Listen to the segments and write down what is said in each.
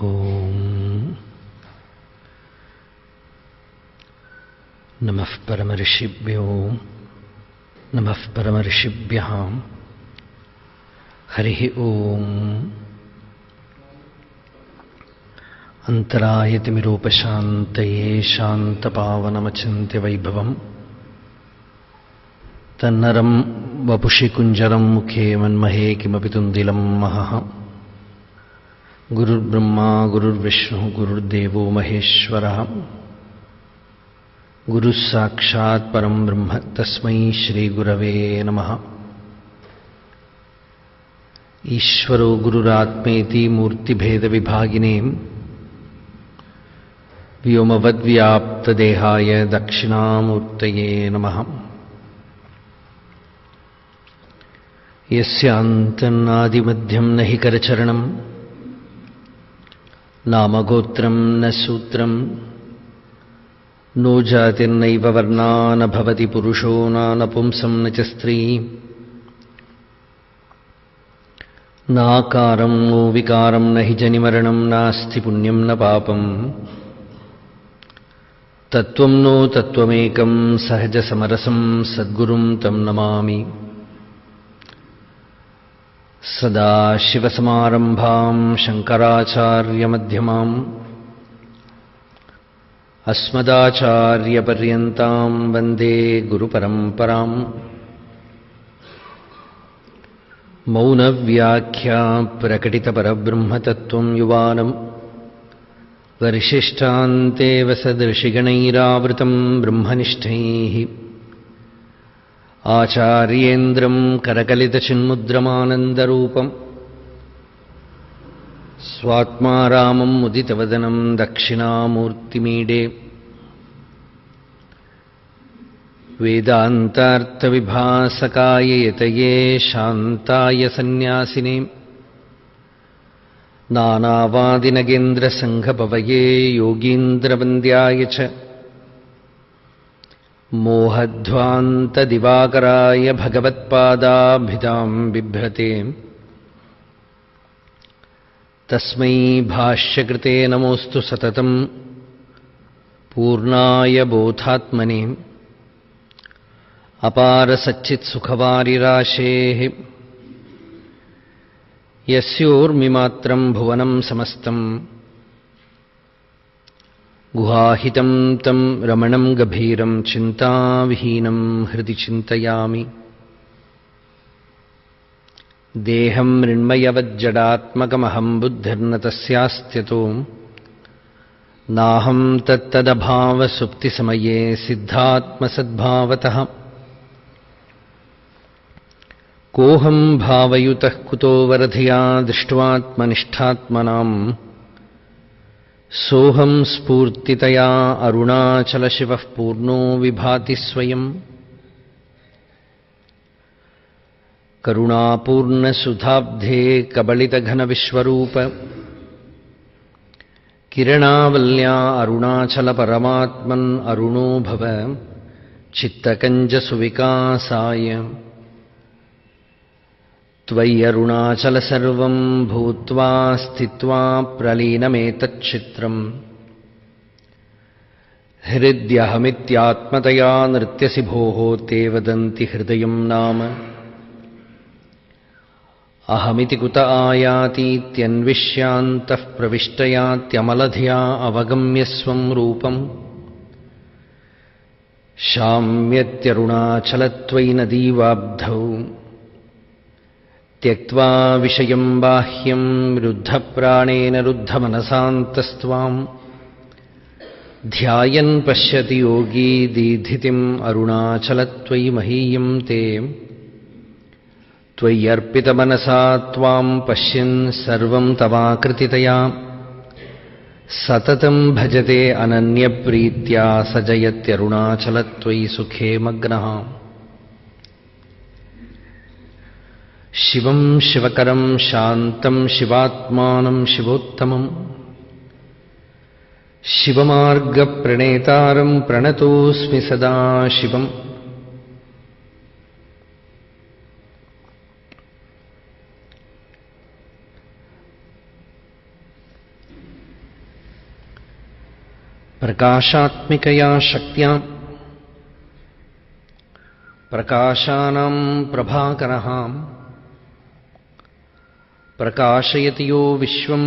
ఓం నమః పరమర్షిభ్యో నమః పరమర్షిభ్యః. హరి ఓం. అంతరాయతిమిరూపశాంతయే శాంతపావనమచింత్య వైభవం తన్నరం వపుషి కుంజరం ముఖే మన్మహే కిమపి తుందిలం మహః. గురుర్బ్రహ్మా గురుర్విష్ణుః గురుర్దేవో మహేశ్వరః. గురుః సాక్షాత్ పరం బ్రహ్మ తస్మై శ్రీగురవే నమః. ఈశ్వరో గురురాత్మేతి మూర్తిభేదవిభాగినే వ్యోమవద్వ్యాప్తదేహాయ దక్షిణామూర్తయే నమః. యస్యాంతన్నాదిమధ్యం నహి కరచరణం నామగోత్రం న సూత్రం నో జాతిర్నైవ వర్ణా న భవతి పురుషో నపుంసం న చ స్త్రీ నాకారం నో వికారం నహి జనిమరణం నాస్తి పుణ్యం న పాపం తత్వం నో తత్వమేకం సహజసమరసం సద్గురుం తం నమామి. సదాశివసమారంభాం శంకరాచార్యమధ్యమాం అస్మదాచార్యపర్యంతాం వందే గురుపరంపరాం. మౌనవ్యాఖ్యా ప్రకటితపరబ్రహ్మతత్వం యువానం వర్షిష్టాంతేవ సదృషిగణైరావృతం బ్రహ్మనిష్టైః ఆచార్యేంద్రం కరకలితచిన్ముద్రమానందరూపం స్వాత్మారామం ముదితవదనం దక్షిణామూర్తిమీడే. వేదాంతార్థవిభాసకాయ యతయే శాంతాయ సన్యాసినే నానావాదినగేంద్రసంఘపవయే యోగీంద్రవంద్యాయ చ మోహధ్వాంతదివాకరాయ భగవత్పాదాభిధాం బిభ్రతే. తస్మై భాష్యకృతే నమోస్తు సతతం పూర్ణాయ బోధాత్మనే అపార సచ్చిత్సుఖవారిరాశేః యస్యోర్మిమాత్రం భువనం సమస్తం గుహాహితం తం రమణం గభీరం చింతావిహీనం హృది చింతయామి. దేహం మృణ్మయవజ్జడాత్మకమహం బుద్ధిర్న తస్యాస్త్యతో నాహం తత్తదభావసుప్తిసమయే సిద్ధాత్మసద్భావతః. కోహం భావయుతః కుతో వరధియా దృష్ట్వాత్మనిష్టాత్మనాం సోహం స్ఫూర్తితయా అరుణాచలశివః పూర్ణో విభాతి స్వయం. కరుణాపూర్ణసుధాబ్ధే కబళితఘనవిశ్వరూప కిరణావల్యా అరుణాచలపరమాత్మన్ అరుణో భవ చిత్తకంజసువికాసాయ. త్వయ్యరుణాచలసర్వం భూత్వా స్థిత్వా ప్రలీనమేతచ్చిత్రం హృద్యహమిత్యాత్మతయా నృత్యసి భోః తే వదంతి హృదయం నామ. అహమితి కుత ఆయాతీత్యన్విష్యాంతః ప్రవిష్టయాత్యమలధియా అవగమ్య స్వం రూపం. శామ్యత్యరుణాచలత్వయి నదీవాబ్ధౌ త్యక్త్వా విషయం బాహ్యం రుద్ధప్రాణేన రుద్ధమనసాంతస్త్వాం ధ్యాయన్ పశ్యతి యోగీ దీధితిం అరుణాచలత్వయి మహీయం తే. త్వయ్యర్పితమనసా త్వాం పశ్యన్ సర్వం తవాకృతితయా సతతం భజతే అనన్యప్రీత్యా సజయత్యరుణాచలత్వయి సుఖే మగ్నః. శివం శివకరం శాంతం శివాత్మానం శివోత్తమం శివమార్గప్రణేతారం ప్రణతోస్మి సదా శివం. प्रकाशात्मिकया शक्त्या प्रकाशानां प्रभाकरः प्रकाशयति यो विश्वं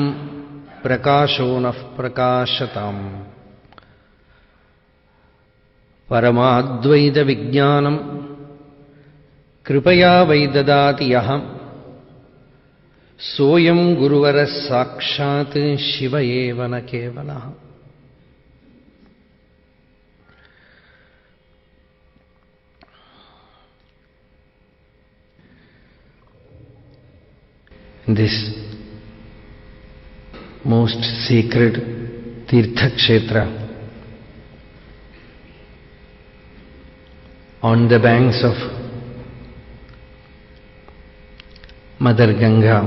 प्रकाशो नः प्रकाशताम् परमाद्वैतविज्ञानं कृपया वै ददाति यः सोऽयं गुरुवरः साक्षात् शिव एव न केवलः। This most sacred Tirtha Kshetra on the banks of Mother Ganga,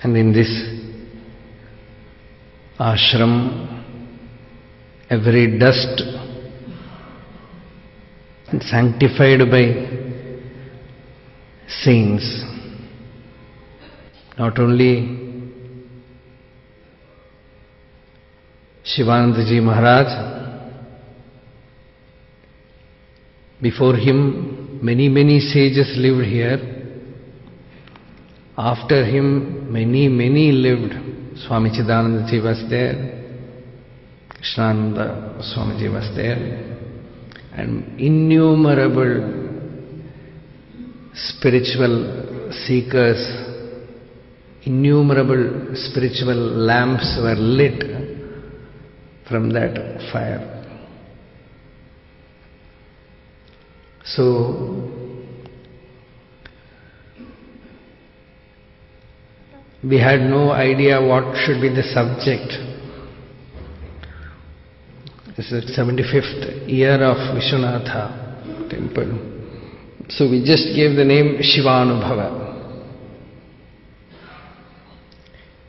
and in this ashram every dust sanctified by saints, not only Shivanandaji Maharaj, before him many sages lived here, after him many lived. Swami Chidanandaji was there, Krishnananda Swamiji was there, and innumerable spiritual seekers, innumerable spiritual lamps were lit from that fire. So, we had no idea what should be the subject. This is the 75th year of Vishwanatha temple. So we just gave the name Shivanubhava.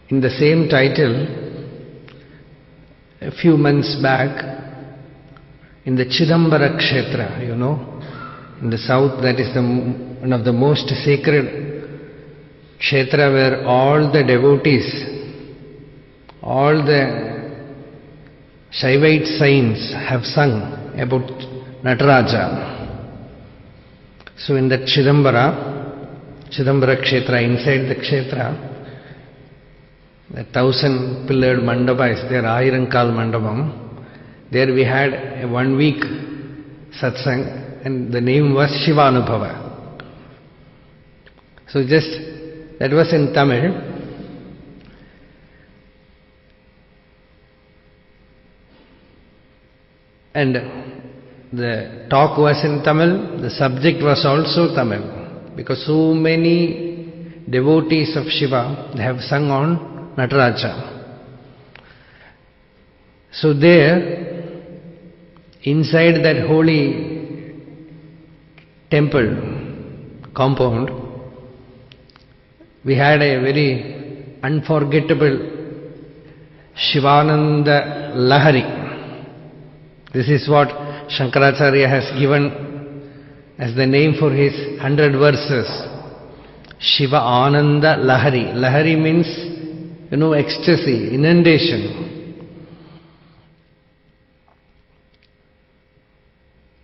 In the same title, a few months back, in the Chidambara Kshetra, in the south, that is one of the most sacred Kshetra where all the devotees, all the Shaivite saints have sung about Nataraja. So in that Chidambara Kshetra, inside the Kshetra, the 1,000-pillared mandapa is there, Ayirankal Mandapam. There we had a 1-week satsang, and the name was Shivanubhava. So that was in Tamil. And the talk was in Tamil, the subject was also Tamil, because so many devotees of Shiva, they have sung on Nataraja. So there, inside that holy temple compound, we had a very unforgettable Shivananda Lahari. This is what Shankaracharya has given as the name for his 100 verses. Shiva Ananda Lahari. Lahari means, ecstasy, inundation.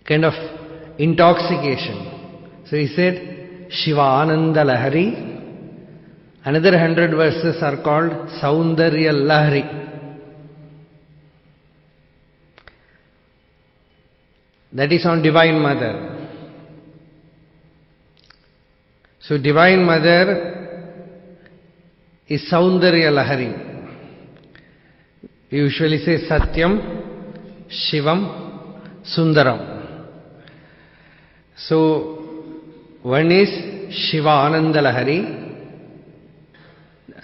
Kind of intoxication. So he said, Shiva Ananda Lahari. Another 100 verses are called Saundarya Lahari. That is on Divine Mother. So Divine Mother is Saundarya Lahari. We usually say Satyam, Shivam, Sundaram. So one is Shiva Ananda Lahari,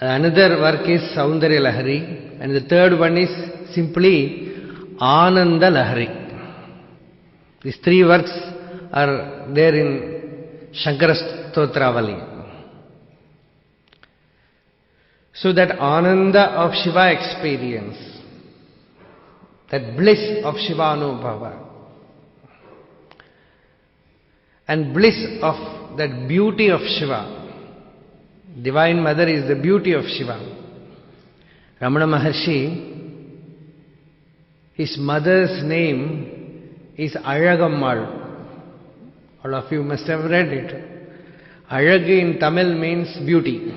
another work is Saundarya Lahari, and the third one is simply Ananda Lahari. These 3 works are there in Shankara Stotravali. So that Ananda of Shiva experience, that bliss of Shivanubhava, and bliss of that beauty of Shiva. Divine Mother is the beauty of Shiva. Ramana Maharshi, his mother's name is Alagammal. All of you must have read it. Alagu in Tamil means beauty.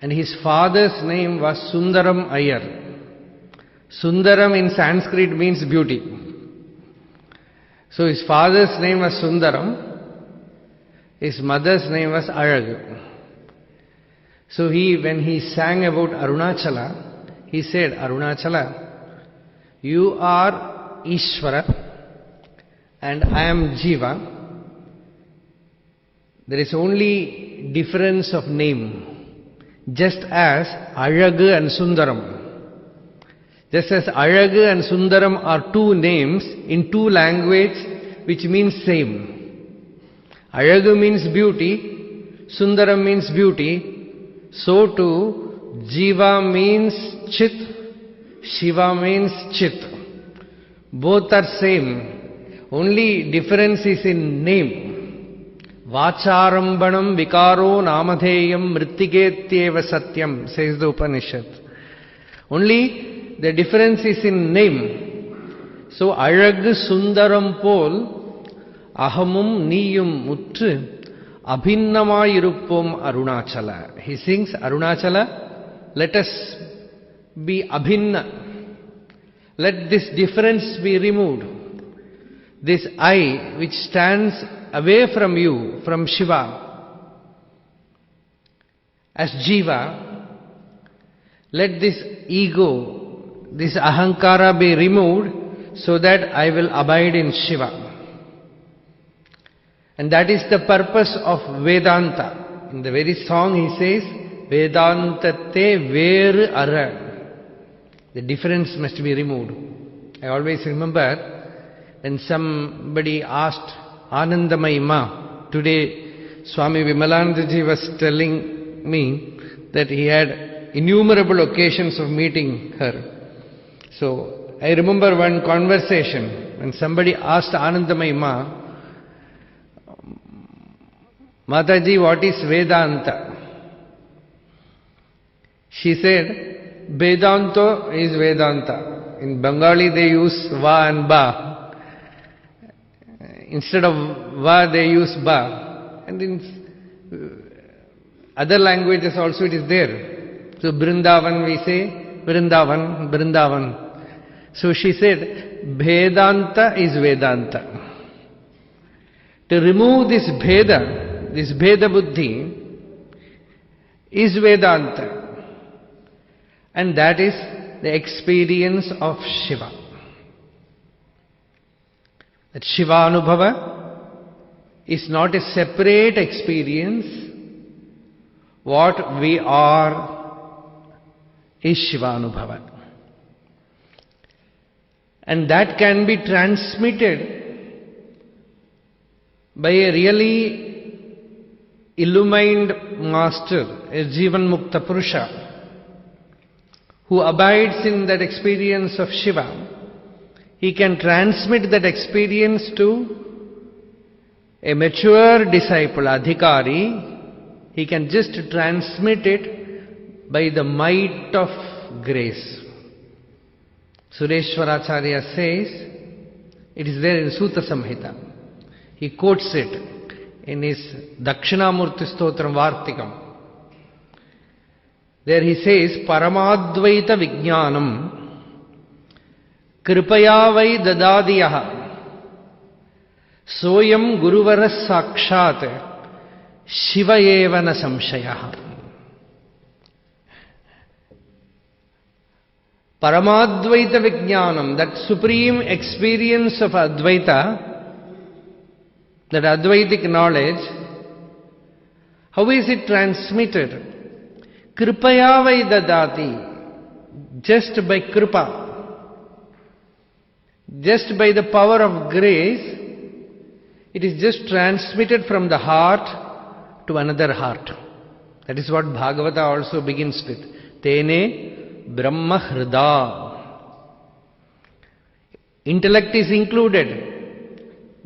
And his father's name was Sundaram Iyer. Sundaram in Sanskrit means beauty. So his father's name was Sundaram, his mother's name was Alagu. So when he sang about Arunachala, he said, Arunachala, you are Ishvara and I am Jiva. There is only difference of name. Just as Alagu and Sundaram. Just as Alagu and Sundaram are two names in two languages which means same. Alagu means beauty, Sundaram means beauty. So too, Jiva means Chit, Shiva means Chit. Both are same. Only difference is in name. Vacharambanam vikaro namadheyam mrittigetyeva satyam, says the Upanishad. Only the difference is in name. So, Alagu Sundaram pol ahamum niyum mutru abhinnamayiruppom Arunachala. He sings Arunachala, let us be abhinna. Let this difference be removed. This I which stands away from you, from Shiva, as Jiva, let this ego, this ahankara be removed so that I will abide in Shiva. And that is the purpose of Vedanta. In the very song he says, Vedantate veru ara. The difference must be removed. I always remember when somebody asked Anandamayi Ma, today Swami Vimalanandaji was telling me that he had innumerable occasions of meeting her. So I remember one conversation when somebody asked Anandamayi Ma, Mataji, what is Vedanta? She said, Vedanta is Vedanta. In Bengali they use Va and Ba. Instead of Va, they use Ba. And in other languages also it is there. So Brindavan we say, Vrindavan, Brindavan. So she said, Vedanta is Vedanta. To remove this Bheda Buddhi is Vedanta. And that is the experience of Shiva. That Shivanubhava is not a separate experience. What we are is Shivanubhava. And that can be transmitted by a really illumined master, a Jivan Mukta Purusha, who abides in that experience of Shiva. He can transmit that experience to a mature disciple, adhikari. He can just transmit it by the might of grace. Sureshwaracharya says, it is there in Sutta Samhita. He quotes it in his Dakshinamurti Stotram Vartikam. There he says, Paramadvaita Vijnanam Kripaya vai dadadiyaha soyam guruvaras sakshat shiva eva na samshayaha. Paramadvaita Vijnanam, that supreme experience of Advaita, that Advaitic knowledge, how is it transmitted? Kripaya vai dadati, just by kripa. Just by the power of grace, it is just transmitted from the heart to another heart. That is what Bhagavata also begins with. Tene Brahma Hrida. Intellect is included.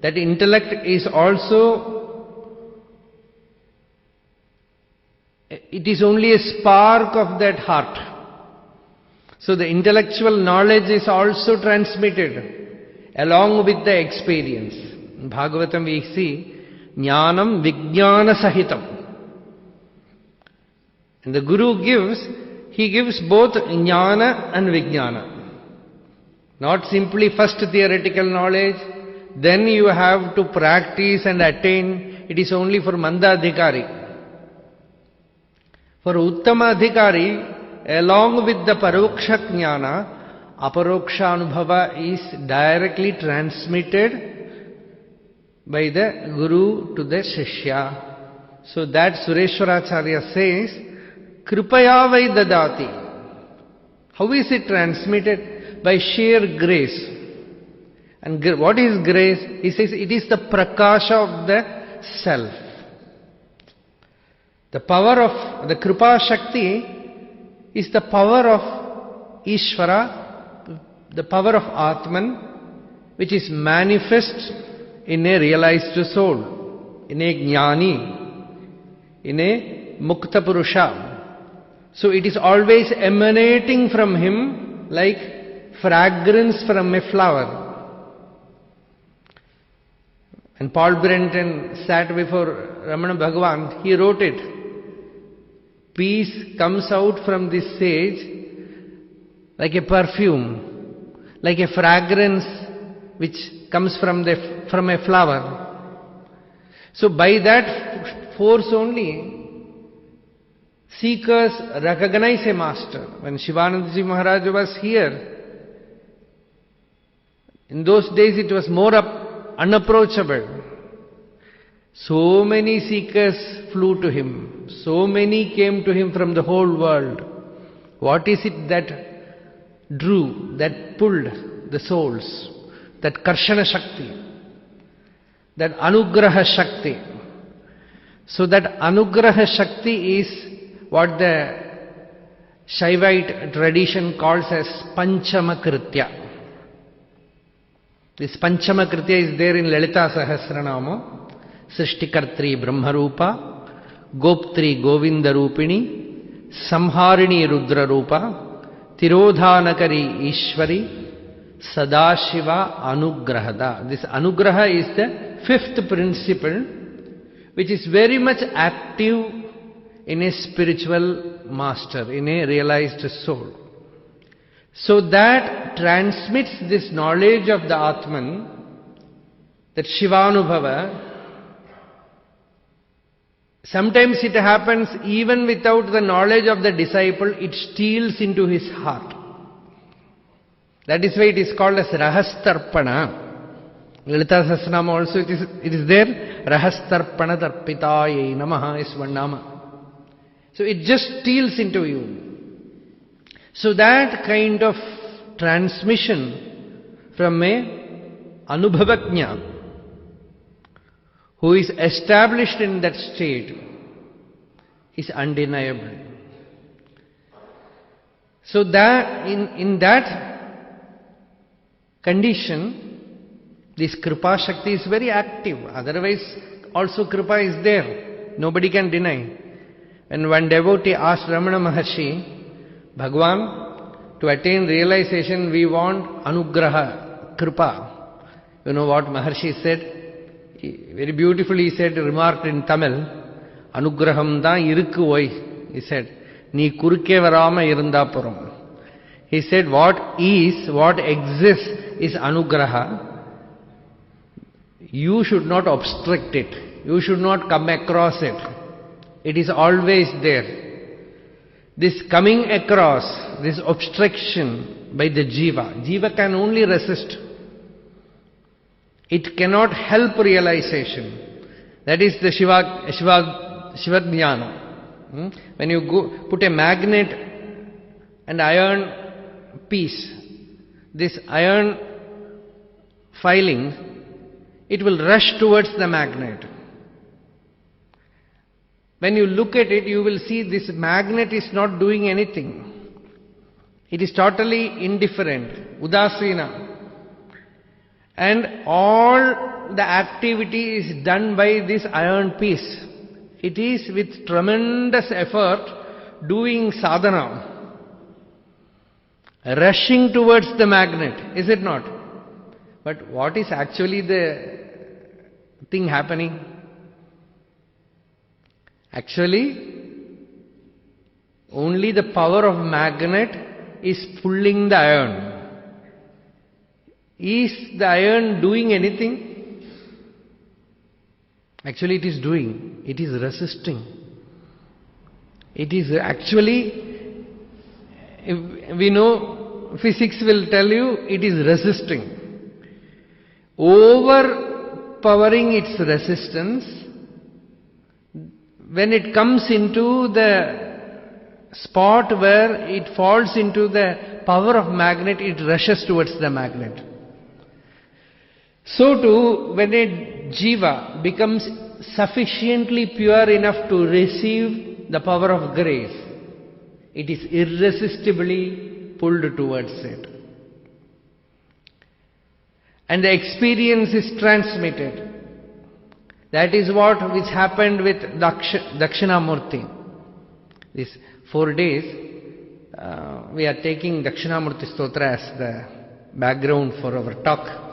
That intellect is also it is only a spark of that heart. So the intellectual knowledge is also transmitted along with the experience. In Bhagavatam we see Jnanam Vijnana Sahitam. And the Guru he gives both Jnana and Vijnana. Not simply first theoretical knowledge, then you have to practice and attain. It is only for Mandadhikari. For Uttama Adhikari, along with the Paroksha Jnana, Aparoksha Anubhava is directly transmitted by the Guru to the Shishya. So that Sureshwaracharya says, Kripaya vai dadati. How is it transmitted? By sheer grace. And what is grace? He says it is the prakasha of the self. The power of the Kripa Shakti is the power of Ishvara, the power of Atman, which is manifest in a realized soul, in a Jnani, in a Mukta Purusha. So it is always emanating from him like fragrance from a flower. And Paul Brenton sat before Ramana Bhagavan, he wrote it. Peace comes out from this sage like a perfume, like a fragrance which comes from a flower. So by that force only, seekers recognize a master. When Shivanandaji Maharaj was here, in those days it was more unapproachable. So many seekers flew to him. So many came to him from the whole world. What is it that drew, that pulled the souls? That Karshana Shakti, that Anugraha Shakti. So that Anugraha Shakti is what the Shaivite tradition calls as Panchama Kritya. This Panchama Kritya is there in Lalita Sahasranama. Srishtikartri Brahmarupa, Goptri Govinda Rupini, Samharini Rudra Rupa, Tirodhanakari Ishwari, Sadashiva Anugrahada. This Anugraha is the fifth principle, which is very much active in a spiritual master, in a realized soul. So that transmits this knowledge of the Atman, that Shivanubhava. Sometimes it happens even without the knowledge of the disciple, it steals into his heart. That is why it is called as Rahastarpana. Lalita Sahasranama also it is there. Rahastarpana Tarpitaye Namaha is one nama. So it just steals into you. So that kind of transmission from a Anubhavajna, who is established in that state, is undeniable. So that in that condition, this Kripa Shakti is very active. Otherwise, also Kripa is there. Nobody can deny. When one devotee asked Ramana Maharshi, Bhagwan, to attain realization we want Anugraha, Kripa. You know what Maharshi said? Very beautifully he said, remarked in Tamil, Anugraham da irukku oi. He said, Nee kurukke varama irunda puram. He said, what exists is Anugraha. You should not obstruct it. You should not come across it. It is always there. This coming across, this obstruction by the Jiva can only resist. It cannot help realization. That is the Shiva Jnana. When you put a magnet and iron piece, this iron filing, it will rush towards the magnet. When you look at it, you will see this magnet is not doing anything. It is totally indifferent, udasina. And all the activity is done by this iron piece. It is with tremendous effort doing sadhana, rushing towards the magnet, is it not? But what is actually the thing happening? Actually, only the power of magnet is pulling the iron. Is the iron doing anything? Actually it is doing. It is resisting. It is actually, we know, physics will tell you, it is resisting. Overpowering its resistance, when it comes into the spot where it falls into the power of magnet, it rushes towards the magnet. So too, when a jiva becomes sufficiently pure enough to receive the power of grace, it is irresistibly pulled towards it. And the experience is transmitted. That is what which happened with Dakshinamurti. These 4 days, we are taking Dakshinamurti Stotra as the background for our talk.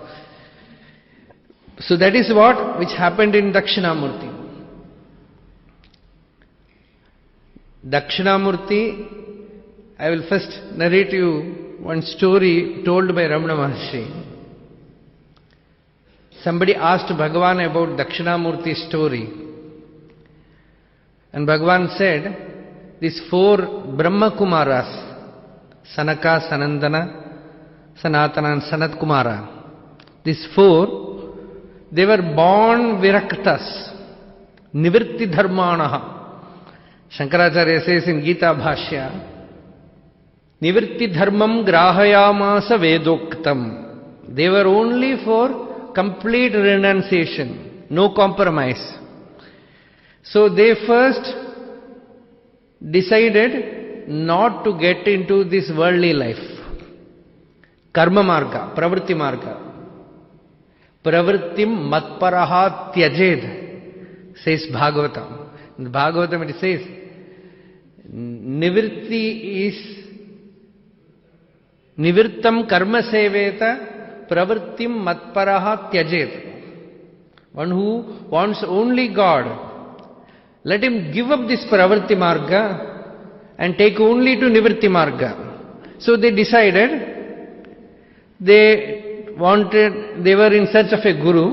So that is what which happened in Dakshinamurti. Dakshinamurti, I will first narrate you one story told by Ramana Maharshi. Somebody asked Bhagavan about Dakshinamurti's story. And Bhagavan said, these 4 Brahma Kumaras, Sanaka, Sanandana, Sanatana and Sanat Kumara, these 4, they were born viraktas, nivritti dharmanaha. Shankaracharya says in Gita Bhashya, nivritti dharmam grahayamasa vedoktam. They were only for complete renunciation, no compromise. So they first decided not to get into this worldly life. Karma marga, pravritti marga. Pravrittim matparaha tyajed, says Bhagavatam. In Bhagavatam it says, nivritti is nivirtam karma seveta pravrittim matparaha tyajed. One who wants only God, let him give up this pravritti marga and take only to nivritti marga. So they decided, they were in search of a guru.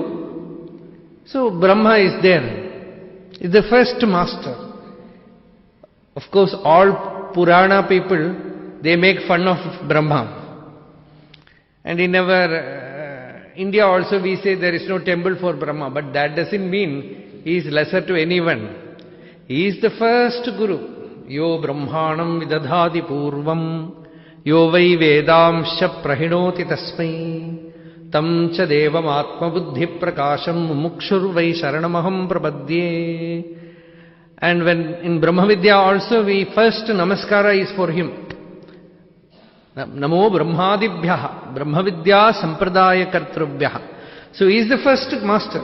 So Brahma is there, is the first master. Of course, all Purana people, they make fun of Brahma. And in our India also we say there is no temple for Brahma, but that doesn't mean he is lesser to anyone. He is the first guru. Yo Brahmanam vidadhati purvam, yo vai vedamsha prahinoti tasmai. Tam cha devam atma buddhi prakasham mumukshur vai sharanamaham prabadhye. And when in Brahma Vidya also we first namaskara is for him. Namo brahmadibhyaha, Brahma Vidya sampradaya kartrubhyaha. So he is the first master.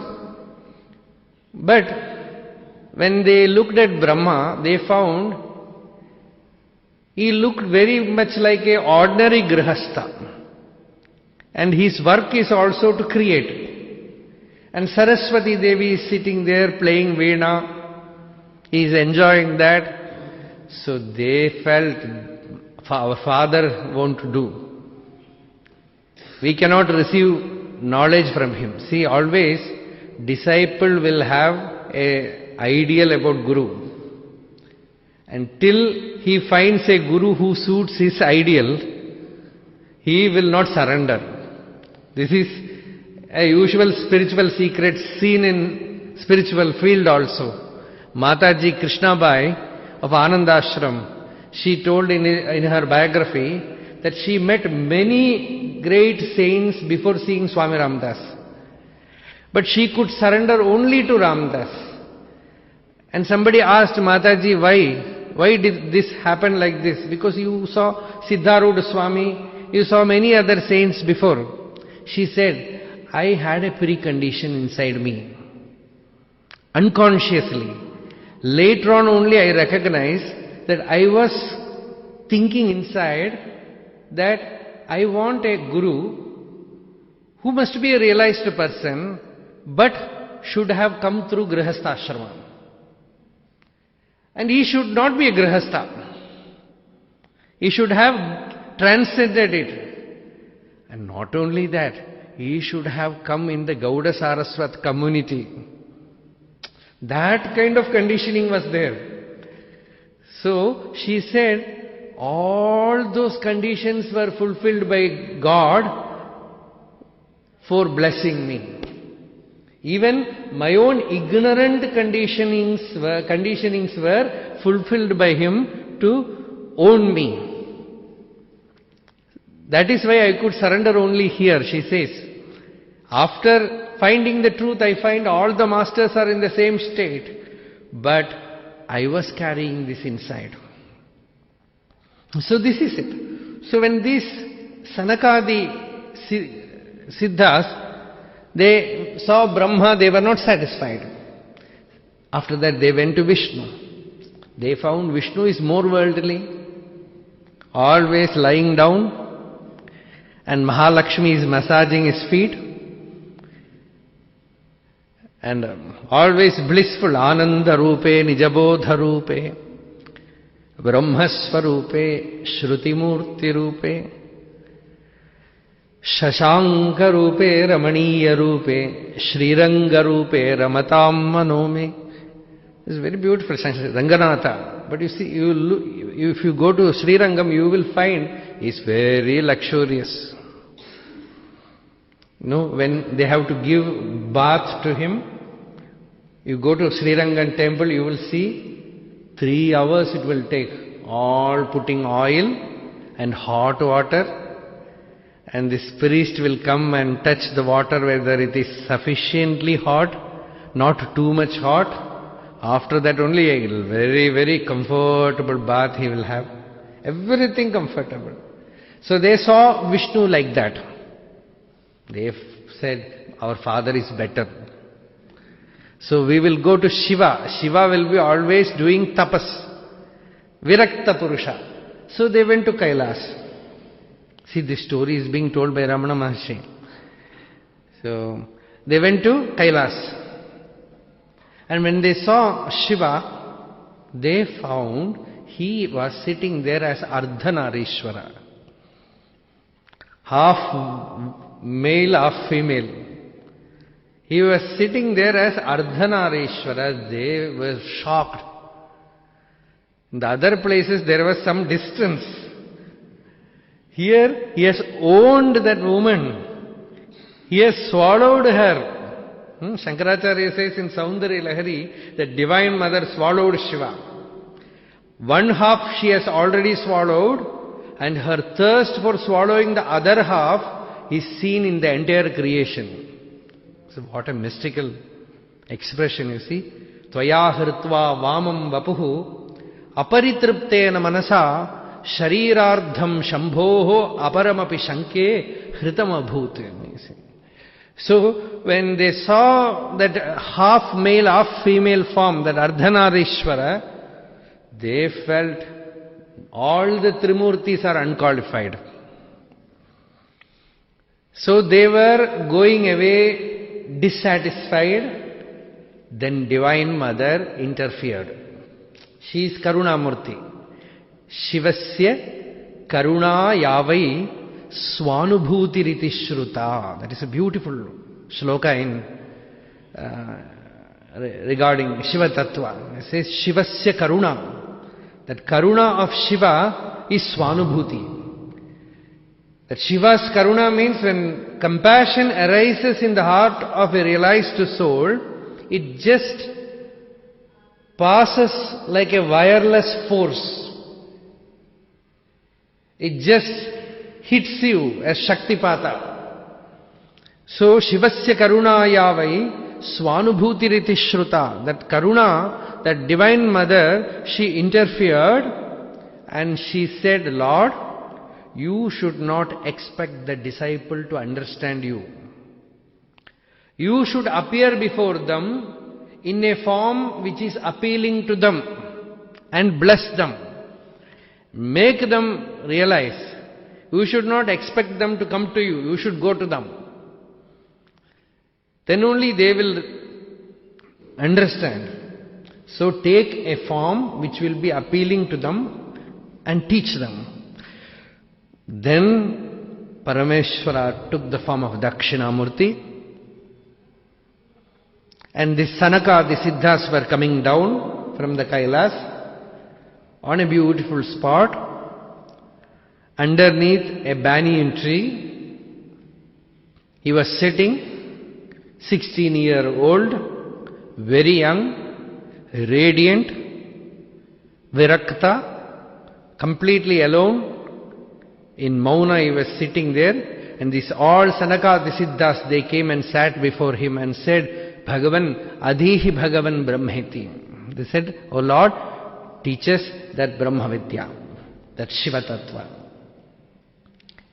But when they looked at Brahma, they found he looked very much like an ordinary grihastha. And his work is also to create. And Saraswati Devi is sitting there playing Veena. He is enjoying that. So they felt, our father won't do. We cannot receive knowledge from him. See, always disciple will have an ideal about Guru. Until he finds a Guru who suits his ideal, he will not surrender. This is a usual spiritual secret seen in spiritual field also. Mataji Krishnabai of Ananda Ashram, she told in her biography that she met many great saints before seeing Swami Ramdas. But she could surrender only to Ramdas. And somebody asked Mataji, why did this happen like this? Because you saw Siddharudha Swami, you saw many other saints before. She said, I had a precondition inside me. Unconsciously. Later on only I recognized that I was thinking inside that I want a guru who must be a realized person, but should have come through Grihastha ashrama. And he should not be a Grihastha. He should have transcended it. And not only that, he should have come in the Gauda Saraswat community. That kind of conditioning was there. So she said, all those conditions were fulfilled by God for blessing me. Even my own ignorant conditionings were fulfilled by Him to own me. That is why I could surrender only here, she says. After finding the truth, I find all the masters are in the same state. But I was carrying this inside. So this is it. So when these Sanakadi Siddhas, they saw Brahma, they were not satisfied. After that they went to Vishnu. They found Vishnu is more worldly, always lying down, and Mahalakshmi is massaging his feet, and always blissful, Ananda Rupe, Nijabodha Rupe, Brahmasvarupe, Shrutimurti Rupe, Shashanka Rupe, Ramaniya Rupe, Sriranga Rupe, Ramatam Manome. It's very beautiful, Ranganatha. But you see, if you go to Srirangam, you will find it's very luxurious. You know, when they have to give bath to him, you go to Srirangam temple, you will see 3 hours it will take, all putting oil and hot water, and this priest will come and touch the water whether it is sufficiently hot, not too much hot. After that only a very, very comfortable bath he will have. Everything comfortable. So they saw Vishnu like that. They said, our father is better. So we will go to Shiva. Shiva will be always doing tapas. Virakta Purusha. So they went to Kailas. See, this story is being told by Ramana Maharshi. So they went to Kailas. And when they saw Shiva, they found he was sitting there as Ardhanarishwara. Half male, half female. He was sitting there as Ardhanarishwara. They were shocked. In the other places there was some distance. Here he has owned that woman. He has swallowed her. Shankaracharya says in Saundari Lahari that Divine Mother swallowed Shiva. One half she has already swallowed, and her thirst for swallowing the other half is seen in the entire creation. So what a mystical expression, you see. Tvaya hritva vamam vapuhu aparitriptena manasa sharirardham shambhoho aparamapi shanke hritam abhut. So when they saw that half male, half female form, that Ardhanarishwara, they felt all the Trimurtis are unqualified. So they were going away dissatisfied. Then Divine Mother interfered. She is Karunamurti. Shivasya Karuna Yavai Swanubhutiriti Shruta. That is a beautiful shloka in regarding Shiva Tattva. It says Shivasya Karuna. That Karuna of Shiva is Swanubhuti. That Shiva's Karuna means when compassion arises in the heart of a realized soul, it just passes like a wireless force. It just hits you as Shaktipata. So Shivasya Karuna Yavai Swanubhutiriti Shruta. That Karuna, that Divine Mother, she interfered and she said, Lord, you should not expect the disciple to understand you. You should appear before them in a form which is appealing to them and bless them. Make them realize. You should not expect them to come to you. You should go to them. Then only they will understand. So take a form which will be appealing to them and teach them. Then Parameshwara took the form of Dakshinamurti. And the Sanaka, the Siddhas were coming down from the Kailas on a beautiful spot underneath a banyan tree. He was sitting, 16-year-old, very young, radiant, virakta, completely alone. In Mauna he was sitting there, and these all Sanaka, the Siddhas, they came and sat before him and said, Bhagavan, Adhihi Bhagavan Brahmeti. They said, O Lord, teach us that Brahma Vidya, that Shiva Tattva.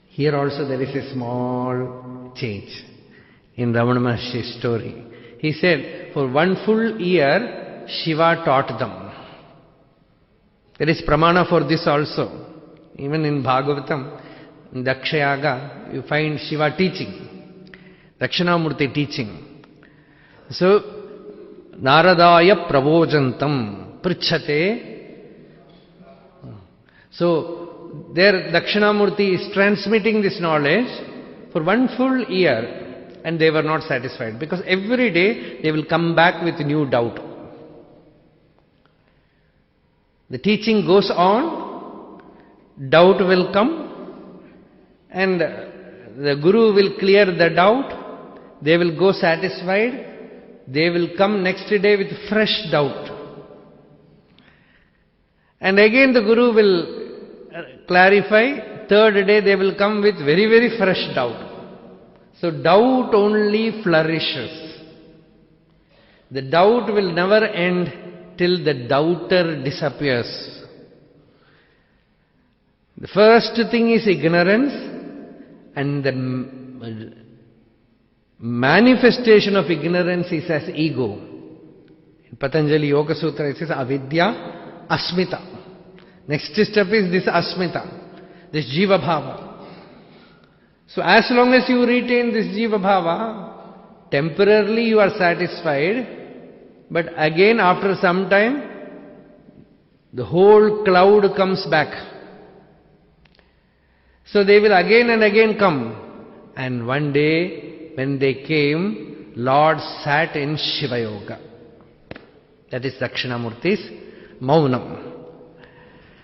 Here also there is a small change in Ramana Maharshi's story. He said, for 1 full year, Shiva taught them. There is pramana for this also. Even in Bhagavatam, in Dakshayaga, you find Shiva teaching, Dakshinamurti teaching. So, Naradaya Pravojantam Prichate. So, there Dakshinamurti is transmitting this knowledge for 1 full year, and they were not satisfied, because every day they will come back with new doubt. The teaching goes on, doubt will come, and the Guru will clear the doubt, they will go satisfied, they will come next day with fresh doubt. And again the Guru will clarify, third day they will come with very, very fresh doubt. So doubt only flourishes. The doubt will never end till the doubter disappears. The first thing is ignorance, and the manifestation of ignorance is as ego. In Patanjali Yoga Sutra it says avidya, asmita. Next step is this asmita, this jiva bhava. So as long as you retain this jiva bhava, temporarily you are satisfied, but again after some time, the whole cloud comes back. So they will again and again come. And one day when they came, Lord sat in Shiva Yoga. That is Dakshinamurti's Maunam.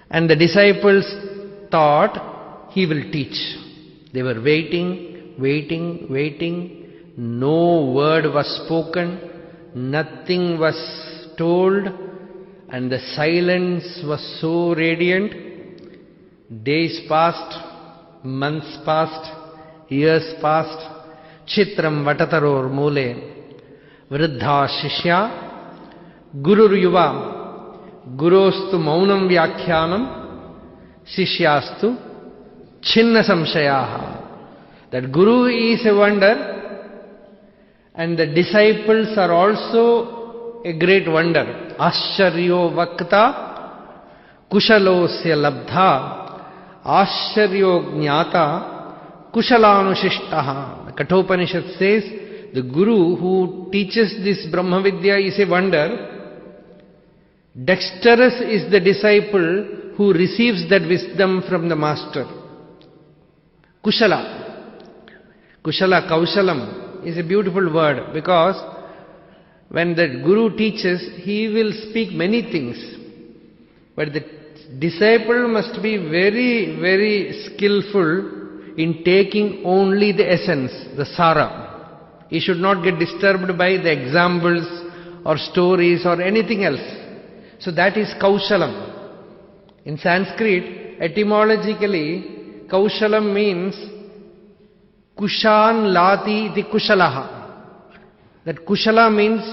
And the disciples thought he will teach. They were waiting, waiting, waiting. No word was spoken, nothing was told, and the silence was so radiant. Days passed, months passed, years passed. Chitram vatataror mule, vriddha shishya, gurur yuva. Gurostu maunam vyakhyanam, shishyastu chinna samshayaha. That Guru is a wonder, and the disciples are also a great wonder. Ascharyo vakta, kushalosya labdha, ascharyo jnata, kushalanusishtaha. The Kathopanishad says, the Guru who teaches this Brahma Vidya is a wonder. Dexterous is the disciple who receives that wisdom from the master. Kushala. Kushala, Kaushalam is a beautiful word, because when the Guru teaches, he will speak many things. But the disciple must be very, very skillful in taking only the essence, the sara. He should not get disturbed by the examples or stories or anything else. So that is Kaushalam. In Sanskrit, etymologically, Kaushalam means Kushan Lati iti Kushalaha. That Kushala means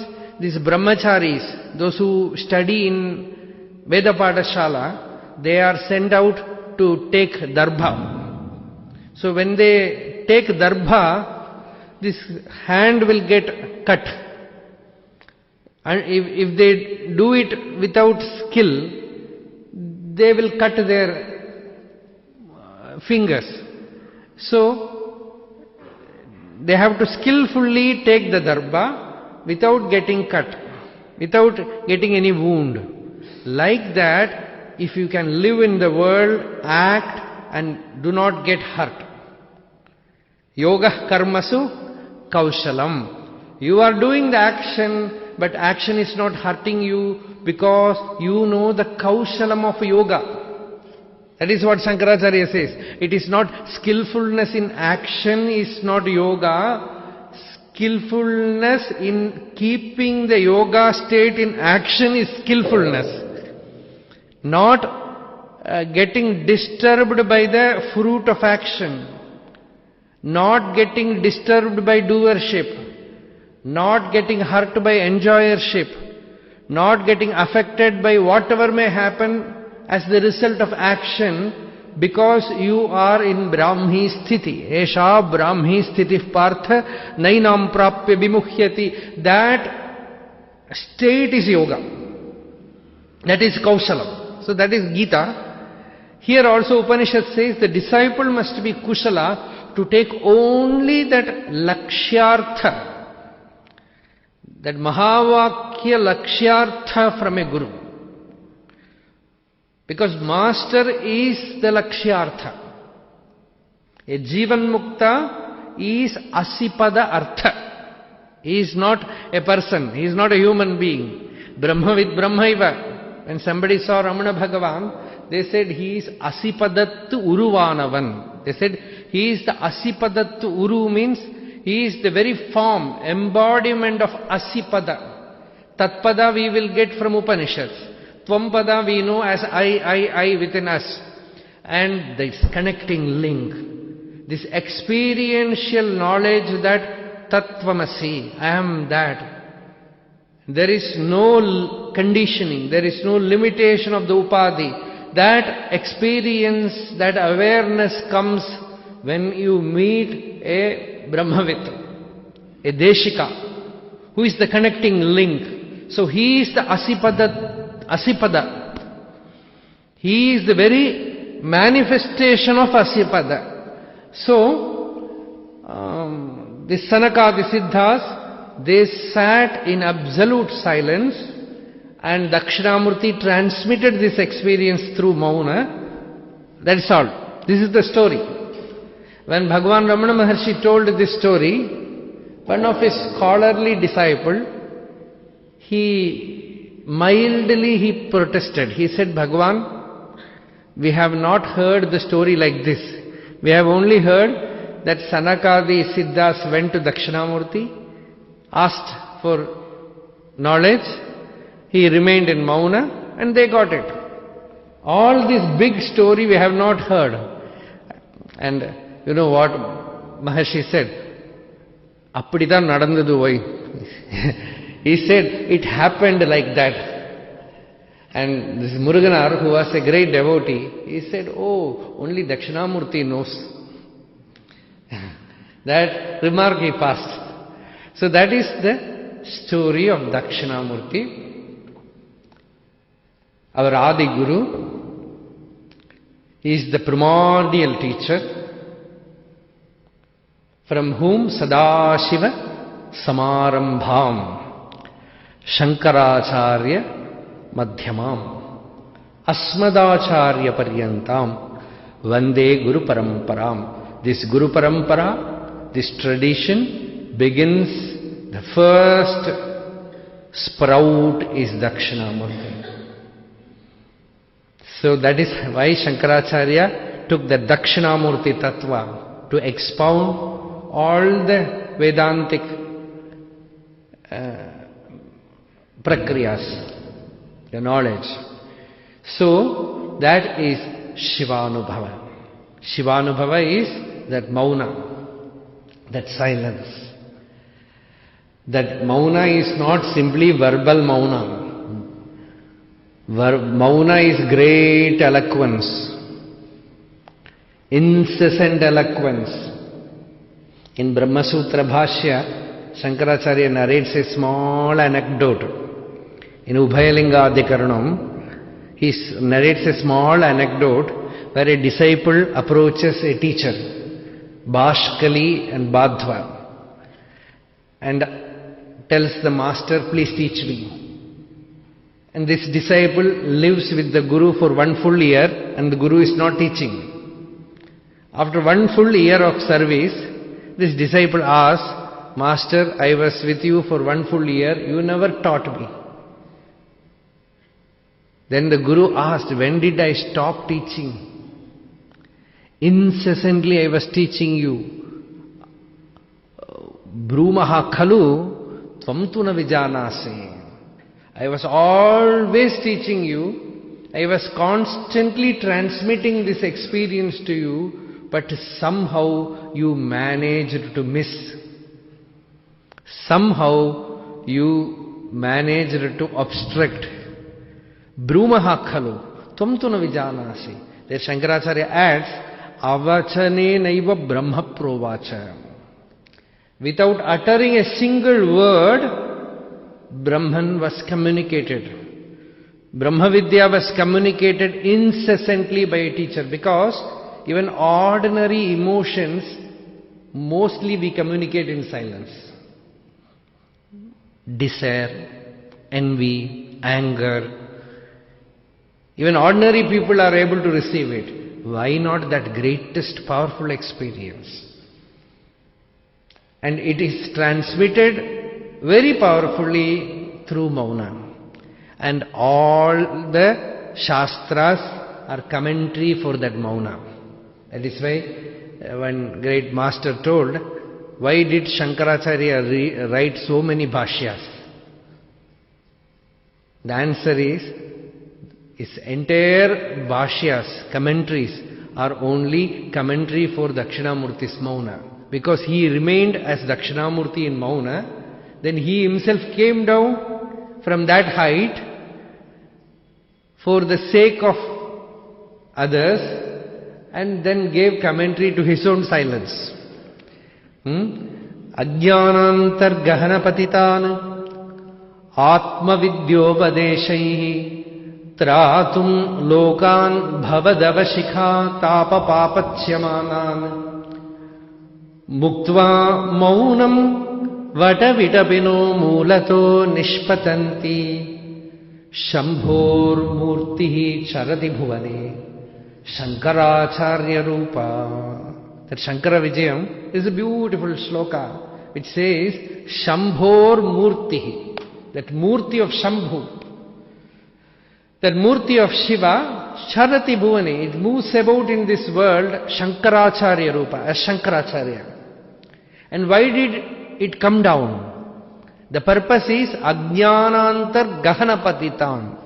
these brahmacharis, those who study in Veda Padashala, they are sent out to take darbha. So when they take darbha, this hand will get cut. And if they do it without skill, they will cut their fingers. So they have to skillfully take the darba without getting cut, without getting any wound. Like that, if you can live in the world, act and do not get hurt. Yoga karmasu kaushalam. You are doing the action, but action is not hurting you because you know the kaushalam of yoga. That is what Shankaracharya says. It is not skillfulness in action is not yoga. Skillfulness in keeping the yoga state in action is skillfulness. Not getting disturbed by the fruit of action. Not getting disturbed by doership. Not getting hurt by enjoyership, not getting affected by whatever may happen as the result of action, because you are in Brahmi sthiti. Esha Brahmi sthiti partha nainam prapya vimuhyati. That state is yoga. That is kaushalam. So that is Gita. Here also Upanishad says the disciple must be kushala to take only that lakshyartha, that Mahavakya Lakshyartha from a Guru. Because Master is the Lakshyartha. A Jivan Mukta is Asipada Artha. He is not a person, he is not a human being. Brahma with Brahmaiva. When somebody saw Ramana Bhagavan, they said he is Asipadattu Uruvanavan. They said he is the Asipadattu Uru means he is the very form, embodiment of Asipada. Tatpada we will get from Upanishads. Tvampada we know as I within us. And this connecting link, this experiential knowledge that Tattvamasi, I am that. There is no conditioning, there is no limitation of the Upadhi. That experience, that awareness comes when you meet a Brahmavit, a Deshika, who is the connecting link. So he is the Asipada. He is the very manifestation of Asipada. So, the Sanakadi Siddhas, they sat in absolute silence, and Dakshinamurti transmitted this experience through Mauna. That is all. This is the story. When Bhagavan Ramana Maharshi told this story, one of his scholarly disciple, he mildly protested. He said, Bhagavan, we have not heard the story like this. We have only heard that Sanakadi Siddhas went to Dakshinamurti, asked for knowledge, he remained in Mauna, and they got it. All this big story we have not heard. And you know what Maharshi said? Appadithan nadandadu vai. He said, it happened like that. And this Muruganar, who was a great devotee, he said, oh, only Dakshinamurti knows. That remark he passed. So that is the story of Dakshinamurti. Our Adi Guru is the primordial teacher, from whom Sadashiva Samarambham Shankaracharya Madhyamam Asmadacharya Paryantam Vande Guru Paramparam. This Guru Parampara, this tradition begins, the first sprout is Dakshinamurti. So that is why Shankaracharya took the Dakshinamurti Tattva to expound all the Vedantic prakriyas, the knowledge. So that is Shivanubhava. Shivanubhava is that Mauna, that silence. That Mauna is not simply verbal Mauna. Mauna is great eloquence, incessant eloquence. In Brahma Sutra Bhashya, Shankaracharya narrates a small anecdote. In Ubhayalinga Adhikaranam, he narrates a small anecdote where a disciple approaches a teacher, Bashkali and Badhva, and tells the master, please teach me. And this disciple lives with the Guru for 1 full year and the Guru is not teaching. After 1 full year of service, this disciple asks, Master, I was with you for 1 full year, you never taught me. Then the Guru asked, when did I stop teaching? Incessantly I was teaching you. Brumaha khalu tvam tu na vijanase. I was always teaching you. I was constantly transmitting this experience to you, but somehow you managed to miss. Somehow you managed to obstruct. Brumaha khalu tvam tu na vijanasi. There Shankaracharya adds, avachane naiva brahma provacha. Without uttering a single word, Brahman was communicated. Brahma Vidya was communicated incessantly by a teacher, because even ordinary emotions, mostly we communicate in silence. Desire, envy, anger. Even ordinary people are able to receive it. Why not that greatest powerful experience? And it is transmitted very powerfully through Mauna. And all the Shastras are commentary for that Mauna. That is why one great master told, why did Shankaracharya write so many Bhashyas? The answer is, his entire Bhashyas, commentaries, are only commentary for Dakshinamurti's Mauna. Because he remained as Dakshinamurti in Mauna, then he himself came down from that height for the sake of others and then gave commentary to his own silence. Ajnanantar gahana patitan atma vidyopadeshaihi tratum lokan bhavadava shikha tapa papachyamanan muktva maunam Vatavitapino mulato nishpatanti Shambhor murtihi charati bhuvane Shankaracharya rupa. That Shankara Vijayam is a beautiful sloka which says Shambhor murtihi, that murti of Shambhu, that murti of Shiva, charati bhuvane, it moves about in this world Shankaracharya rupa, as Shankaracharya. And why did it come down? The purpose is Ajnanantar Gahana Patitan.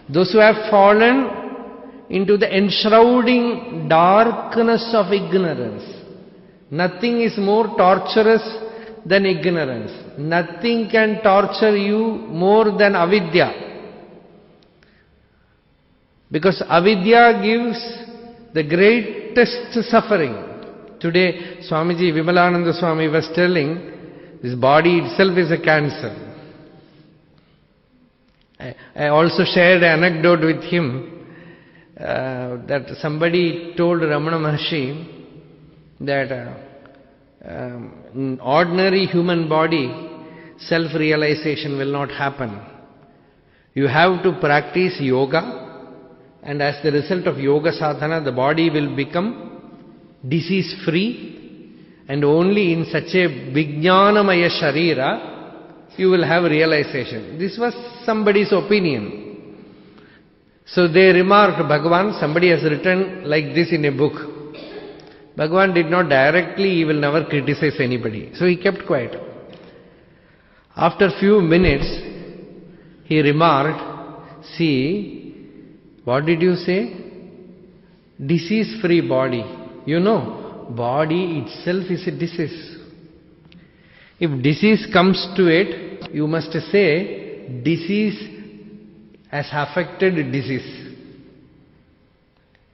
Those who have fallen into the enshrouding darkness of ignorance. Nothing is more torturous than ignorance. Nothing can torture you more than avidya. Because avidya gives the greatest suffering. Today, Swamiji Vimalananda Swami was telling, this body itself is a cancer. I also shared an anecdote with him that somebody told Ramana Maharshi that in ordinary human body, self-realization will not happen. You have to practice yoga, and as the result of yoga sadhana, the body will become disease-free. And only in such a Vijnanamaya Sharira, you will have realization. This was somebody's opinion. So they remarked, Bhagavan, somebody has written like this in a book. Bhagavan did not directly, he will never criticize anybody. So he kept quiet. After few minutes, he remarked, see, what did you say? Disease-free body. You know, body itself is a disease. If disease comes to it, you must say, disease has affected disease.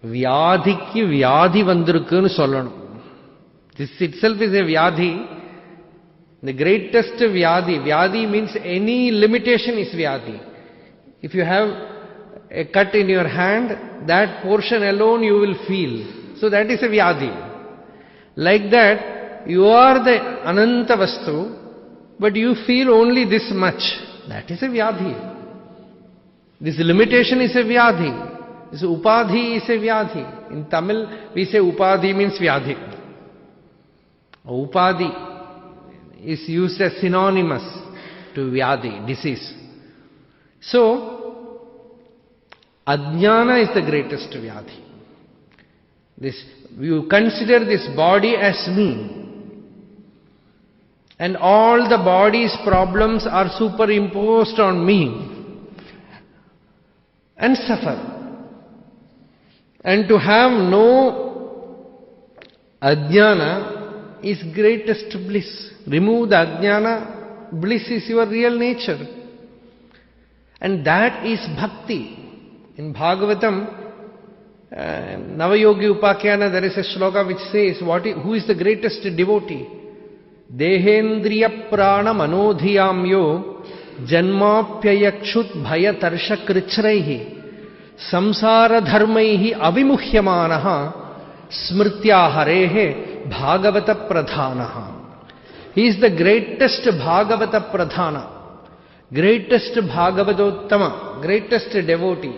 Vyadhikku vyadhi vandirukku nu sollanum. This itself is a vyadhi. The greatest vyadhi. Vyadhi means any limitation is vyadhi. If you have a cut in your hand, that portion alone you will feel. So that is a vyadhi. Like that, you are the ananta vastu, but you feel only this much. That is a vyadhi. This limitation is a vyadhi. This upadhi is a vyadhi. In Tamil, we say upadhi means vyadhi. Upadhi is used as synonymous to vyadhi, disease. So, ajnana is the greatest vyadhi. You consider this body as me. And all the body's problems are superimposed on me. And suffer. And to have no ajnana is greatest bliss. Remove the ajnana, bliss is your real nature. And that is bhakti. In Bhagavatam, Navayogi Upakyana, there is a shloka which says, who is the greatest devotee? Dehendriya prana manodhiyamyo janmapyayakshut bhaya tarsha krichraihi samsara dharmaihi avimuhyamanaha smritya harehe bhagavata pradhanaha. He is the greatest bhagavata pradhana, greatest bhagavatottama, greatest devotee.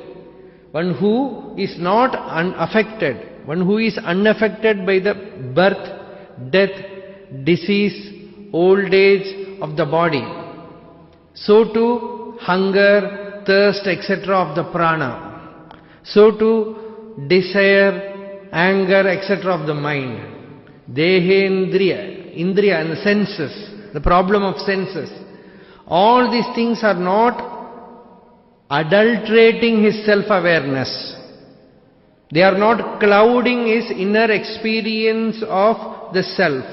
One who is not unaffected, one who is unaffected by the birth, death, disease, old age of the body. So too hunger, thirst, etc. of the prana. So too desire, anger, etc. of the mind. Dehendriya, indriya and senses, the problem of senses. All these things are not adulterating his self-awareness. They are not clouding his inner experience of the self.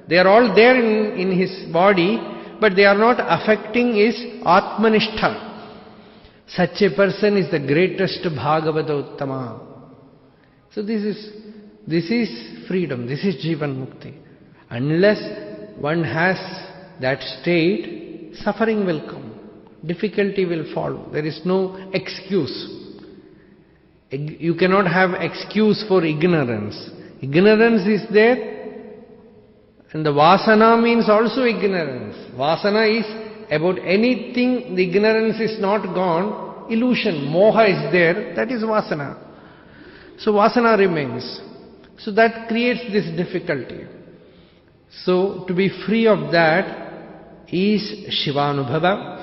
They are all there in his body, but they are not affecting his Atmanishtha. Such a person is the greatest Bhagavata Uttama. So this is freedom, this is Jivan Mukti. Unless one has that state, suffering will come, difficulty will follow. There is no excuse. You cannot have excuse for ignorance. Ignorance is there. And the vasana means also ignorance. Vasana is about anything, the ignorance is not gone, illusion, moha is there, that is vasana. So vasana remains. So that creates this difficulty. So to be free of that is Shivanubhava.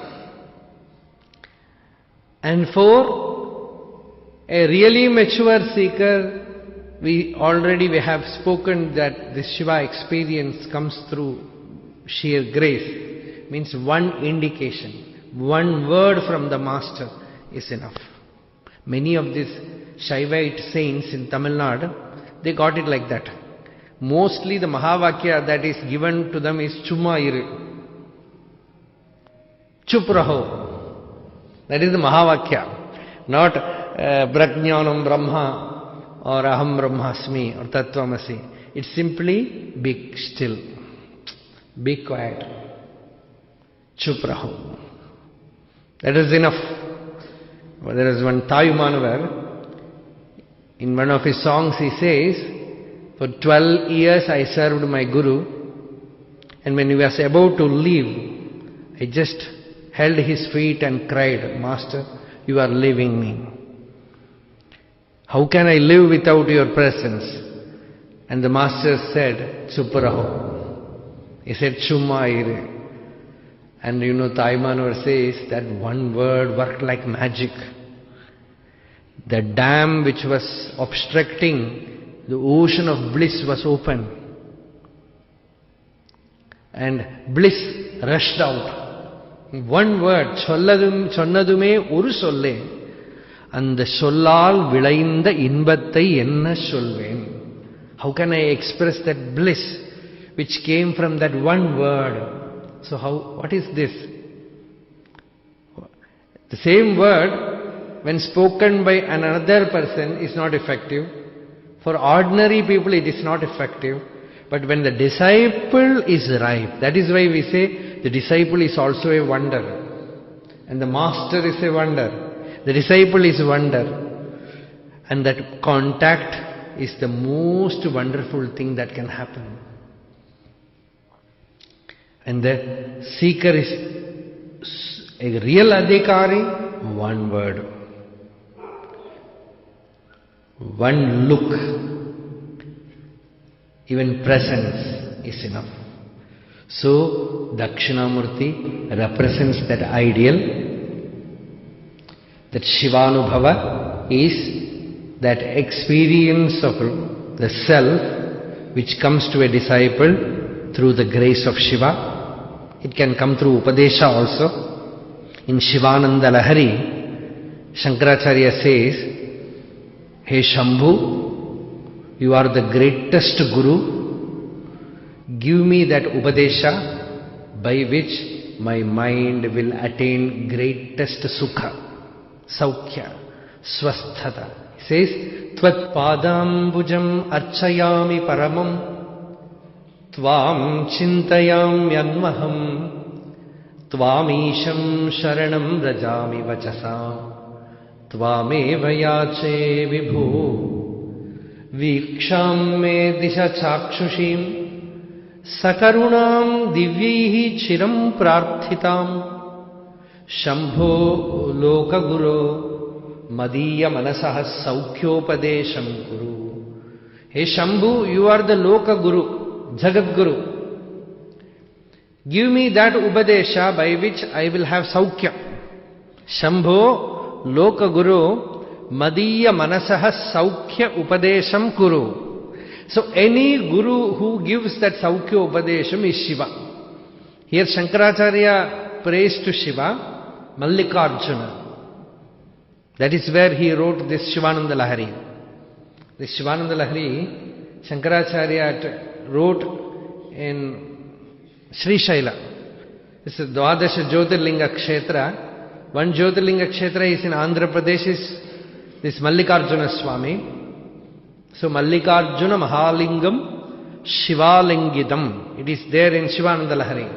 And for a really mature seeker, we have spoken that this Shiva experience comes through sheer grace. Means one indication, one word from the Master is enough. Many of these Shaivite saints in Tamil Nadu, they got it like that. Mostly the Mahavakya that is given to them is Chumma Iru. Chup Raho. That is the Mahavakya. Not Prajnanam Brahma or Aham Brahmasmi or Tattvamasi. It's simply be still. Be quiet. Chup raho. That is enough. There is one Thai Manavar, in one of his songs he says, for 12 years I served my Guru, and when he was about to leave, I just held his feet and cried, Master, you are leaving me. How can I live without your presence? And the Master said, Chuparaho. He said, Chumma ire. And you know, Thai Manavar says that one word worked like magic. The dam which was obstructing the ocean of bliss was open. And bliss rushed out. One word, Sonnadume Uru Solle. And the sollal vilainda inbattai enna solven. How can I express that bliss which came from that one word? So what is this? The same word, when spoken by another person, is not effective. For ordinary people it is not effective. But when the disciple is ripe, that is why we say the disciple is also a wonder. And the master is a wonder. The disciple is wonder. And that contact is the most wonderful thing that can happen. And the seeker is a real adhikari, one word. One look, even presence is enough. So, Dakshinamurti represents that ideal, that Shivanubhava is that experience of the self which comes to a disciple through the grace of Shiva. It can come through Upadesha also. In Shivananda Lahari, Shankaracharya says, Hey Shambhu, you are the greatest Guru. Give me that Upadesha by which my mind will attain greatest Sukha, Saukhya, Swasthata. He says, Tvat Padambujam Archayami Paramam Tvam Chintayam Yanmaham Tvamisham Sharanam Rajami Vachasam Tvameva Yache Vibhu Viksham Me Disha Chakshushim Sakarunam Divyihi Chiram Prarthitam Shambho Lokaguru Madhya Manasaha Saukhyopadesham Guru. Hey Shambhu, you are the Loka Guru, Jagat Guru. Give me that Upadesha by which I will have Saukhya. Shambho Loka Guru Madhya Manasaha Saukhya Upadesham Guru. So any Guru who gives that Saukhya Upadesham is Shiva. Here Shankaracharya prays to Shiva, Mallikarjuna. That is where he wrote this Shivananda Lahari. This Shivananda Lahari, Shankaracharya wrote in Sri Shaila. This is Dwadasha Jyotirlinga Kshetra. One Jyotirlinga Kshetra is in Andhra Pradesh, is this Mallikarjuna Swami. So Mallikarjuna Mahalingam Shivalingidam. It is there in Shivananda Lahari.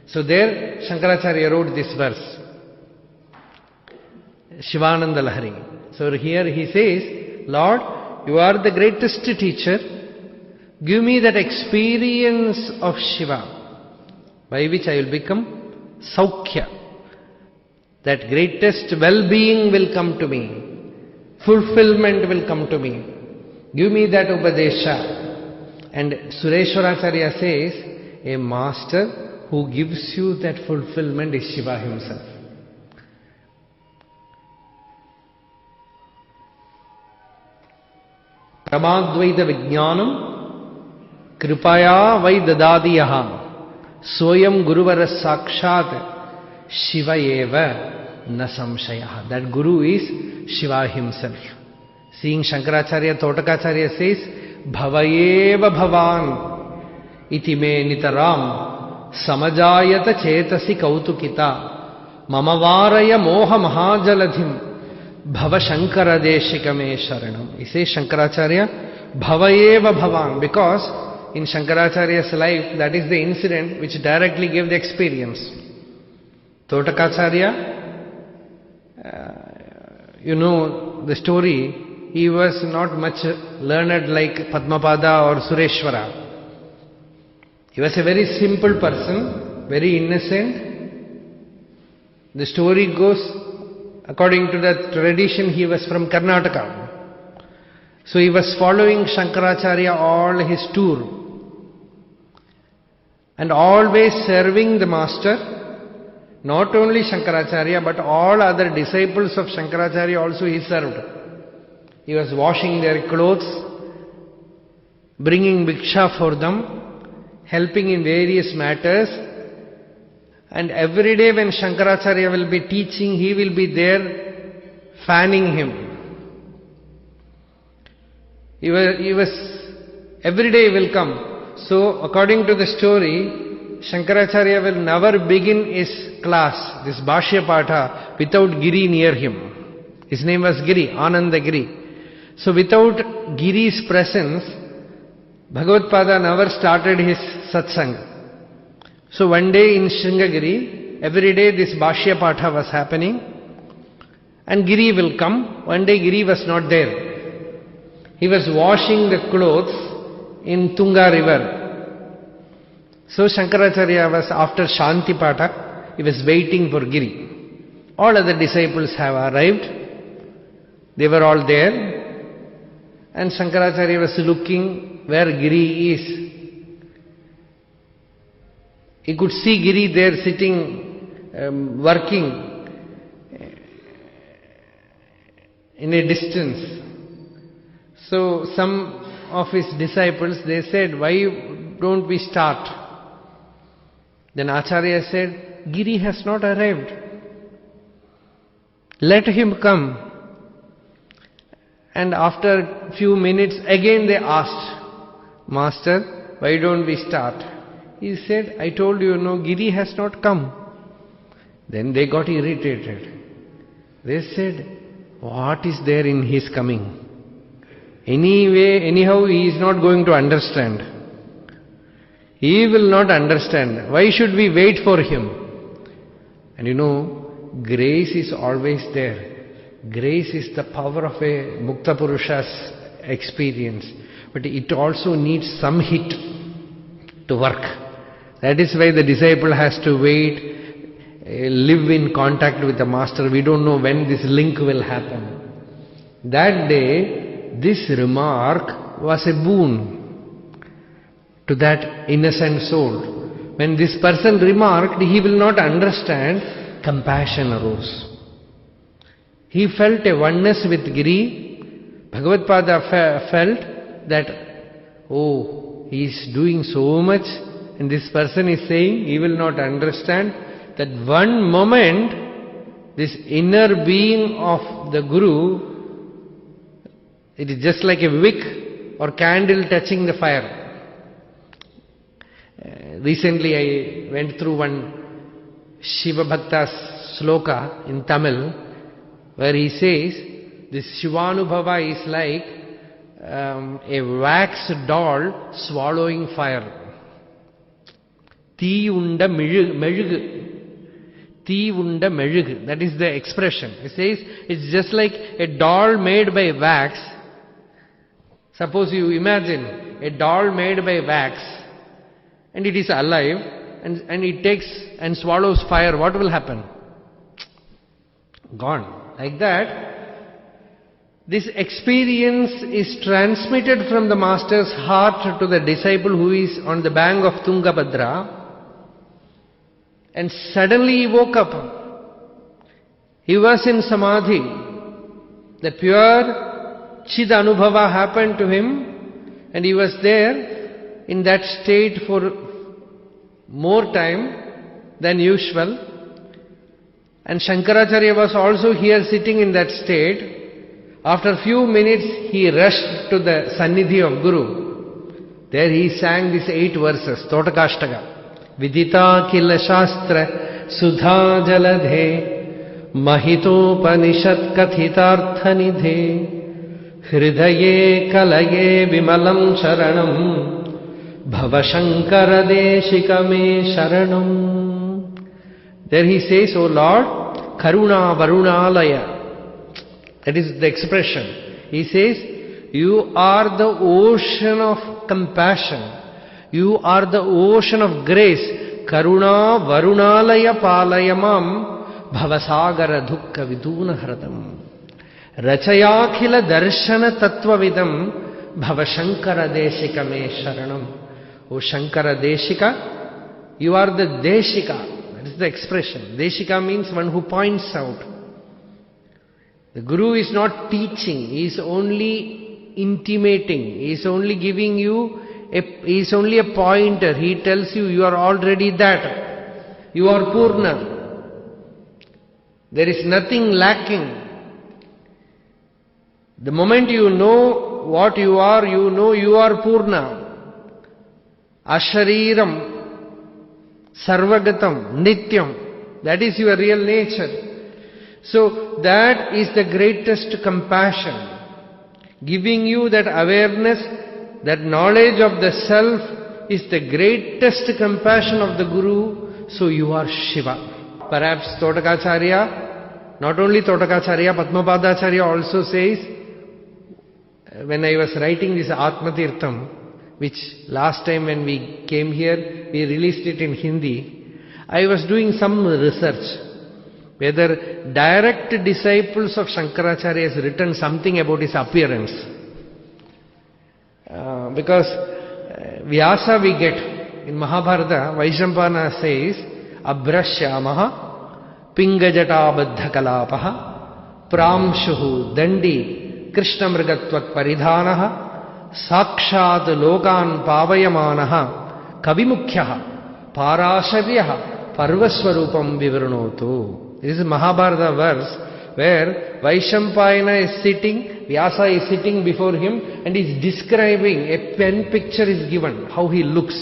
So there Shankaracharya wrote this verse. Shivananda Lahari. So here he says, Lord, you are the greatest teacher. Give me that experience of Shiva, by which I will become Saukhya. That greatest well-being will come to me. Fulfillment will come to me. Give me that Upadesha. And Sureshwaracharya says, a master who gives you that fulfillment is Shiva himself. Pramadvaita Vijnanam Kripaya Vai Dadadiyaha Soyam Guruvara Sakshat Shiva Eva Na Samshayaha. That Guru is Shiva himself. Seeing Shankaracharya, Totakacharya says, Bhavayeva Bhavan Iti me nitaram Samajayata Chetasi Kautukita Mamavaraya Moha Mahajaladhim Bhava Shankara Deshikame Sharanam. He says Shankaracharya, Bhavayeva Bhavan, because in Shankaracharya's life, that is the incident which directly gave the experience. Totakacharya, you know the story, he was not much learned like Padmapada or Sureshwara. He was a very simple person, very innocent. The story goes, according to the tradition, he was from Karnataka. So he was following Shankaracharya all his tour. And always serving the master. Not only Shankaracharya, but all other disciples of Shankaracharya also he served. He was washing their clothes, bringing bhiksha for them, helping in various matters. And every day when Shankaracharya will be teaching, he will be there fanning him. He was every day he will come. So according to the story, Shankaracharya will never begin his class, this Bhashya Patha, without Giri near him. His name was Giri, Ananda Giri. So without Giri's presence, Bhagavad-pada never started his satsang. So one day in Sringagiri, every day this Bhashya Patha was happening. and Giri will come. One day Giri was not there. He was washing the clothes in Tunga river. So Shankaracharya was, after Shanti Pata, he was waiting for Giri. All other disciples have arrived. They were all there. And Shankaracharya was looking where Giri is. He could see Giri there sitting, working in a distance. So some of his disciples, they said, why don't we start? Then Acharya said, Giri has not arrived. Let him come. And after few minutes, again they asked, Master, why don't we start? He said, I told you, no, Giri has not come. Then they got irritated. They said, what is there in his coming? Anyway, anyhow, he is not going to understand. He will not understand. Why should we wait for him? And you know, grace is always there. Grace is the power of a Mukta Purusha's experience. But it also needs some hit to work. That is why the disciple has to wait, live in contact with the master. We don't know when this link will happen. That day, this remark was a boon to that innocent soul. When this person remarked, he will not understand, compassion arose. He felt a oneness with Giri. Bhagavad-pada felt that, oh, he is doing so much, and this person is saying he will not understand. That one moment, this inner being of the Guru, it is just like a wick or candle touching the fire. Recently I went through one Shiva Bhakta's sloka in Tamil, where he says, this Shivanubhava is like a wax doll swallowing fire. Tee unda mezhugu. Tee unda mezhugu. That is the expression. He says, it's just like a doll made by wax. Suppose you imagine a doll made by wax, and it is alive, and it takes and swallows fire. What will happen? Gone. Like that, this experience is transmitted from the master's heart to the disciple who is on the bank of Tungabhadra, and suddenly he woke up. He was in Samadhi. The pure Chid Anubhava happened to him, and he was there in that state for more time than usual. And Shankaracharya was also here sitting in that state. After a few minutes, he rushed to the Sannidhi of Guru. There he sang these 8 verses, Totakashtaka. Vidita kila shastra sudha jaladhe mahitopanishad kathitartha nidhe hridaye kalaye vimalam sharanam bhava shankara deshika me sharanam. There he says, O Lord, Karuna Varunalaya. That is the expression. He says, you are the ocean of compassion. You are the ocean of grace. Karuna Varunalaya Palayamam Bhavasagara Dukka Viduna Hradam. Rachayakhila Darshana Tattvavidam Bhavashankara Deshika Me Sharanam. O Shankara Deshika, you are the Deshika. That is the expression. Deshika means one who points out. The Guru is not teaching, he is only intimating, he is only giving you, he is only a pointer. He tells you, you are already that. You are Purna. There is nothing lacking. The moment you know what you are, you know you are Purna. Ashariram. Sarvagatam, Nityam, that is your real nature. So that is the greatest compassion. Giving you that awareness, that knowledge of the self is the greatest compassion of the Guru. So you are Shiva. Perhaps Totakacharya Not only Totakacharya, Padmapadacharya also says, when I was writing this Atma Tirtham, which last time when we came here, we released it in Hindi, I was doing some research whether direct disciples of Shankaracharya has written something about his appearance. Because Vyasa we get in Mahabharata, Vaishampana says, Abrashyamaha Pingajata Baddhakalapaha Pramshuhu Dandi Krishnamrigatvat Paridhanaha Sakshat Lokan Pavayamanaha Kavimukhyaha Parasharyaha Parvaswarupam Vivranotu. This is Mahabharata verse where Vaishampayana is sitting, Vyasa is sitting before him and is describing, a pen picture is given, how he looks.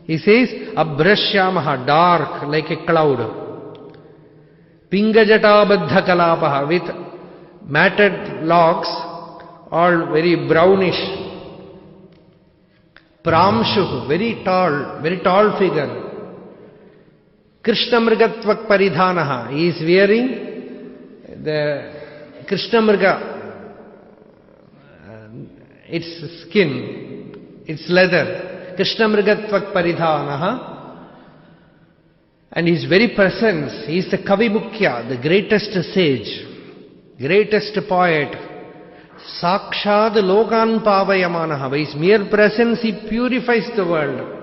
He says, Abrashyamaha, dark like a cloud. Pingajata baddha kalapaha, with matted locks, all very brownish. Pramshuh, very tall figure. Krishnamrigatvak paridhanaha, he is wearing the Krishnamriga, its skin, its leather. Krishnamrigatvak paridhanaha, and his very presence, he is the Kavimukhya, the greatest sage, greatest poet. Sakshad Lokan Pavayamanaha, by his mere presence he purifies the world.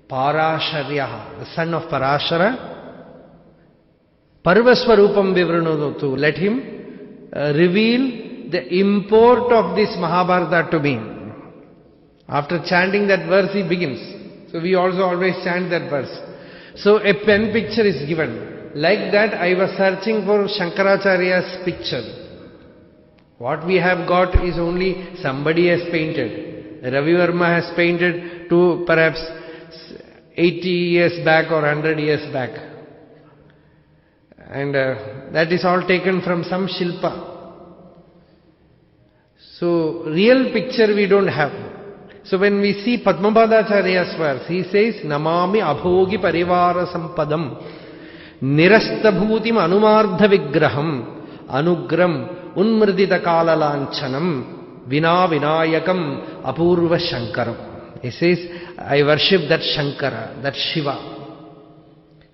Parasharyaha, the son of Parashara. Parvaswarupam Vivranotu, let him reveal the import of this Mahabharata to me. After chanting that verse he begins. So we also always chant that verse. So a pen picture is given. Like that I was searching for Shankaracharya's picture. What we have got is only somebody has painted. Ravi Verma has painted to perhaps 80 years back or 100 years back. And that is all taken from some Shilpa. So real picture we don't have. So when we see Padmapadacharya's verse, he says, Namami abhogi parivara sampadam nirastabhutim anumardha vigraham anugram unmridita kalalanchanam vina vinayakam apurva shankaram. He says, I worship that Shankara, that Shiva.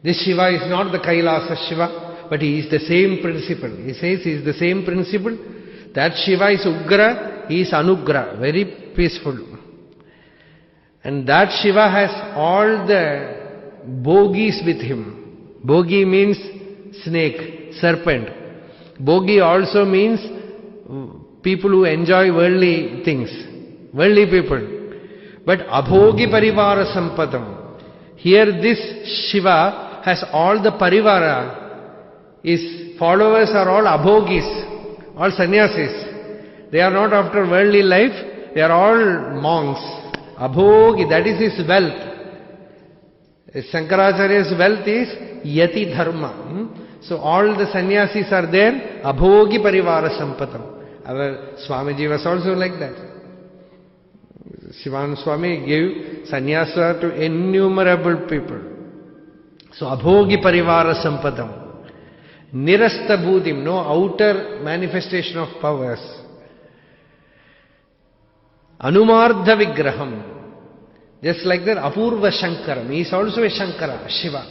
This Shiva is not the Kailasa Shiva, but he is the same principle. He says he is the same principle. That Shiva is Ugra, he is Anugra, very peaceful. And that Shiva has all the bogies with him. Bogi means snake, serpent. Bogi also means people who enjoy worldly things, worldly people. But abhogi parivara sampadam. Here this Shiva has all the parivara. His followers are all abhogis, all sannyasis. They are not after worldly life, they are all monks. Abhogi, that is his wealth. Shankaracharya's wealth is yati dharma. So all the sannyasis are there, abhogi parivara sampadam. Our Swamiji was also like that. Shivan Swami gave sannyasa to innumerable people. So abhogi parivara sampadam. Nirasta bhutim, no outer manifestation of powers. Anumardha vigraham. Just like that, apurva shankaram. He is also a Shankara, Shiva.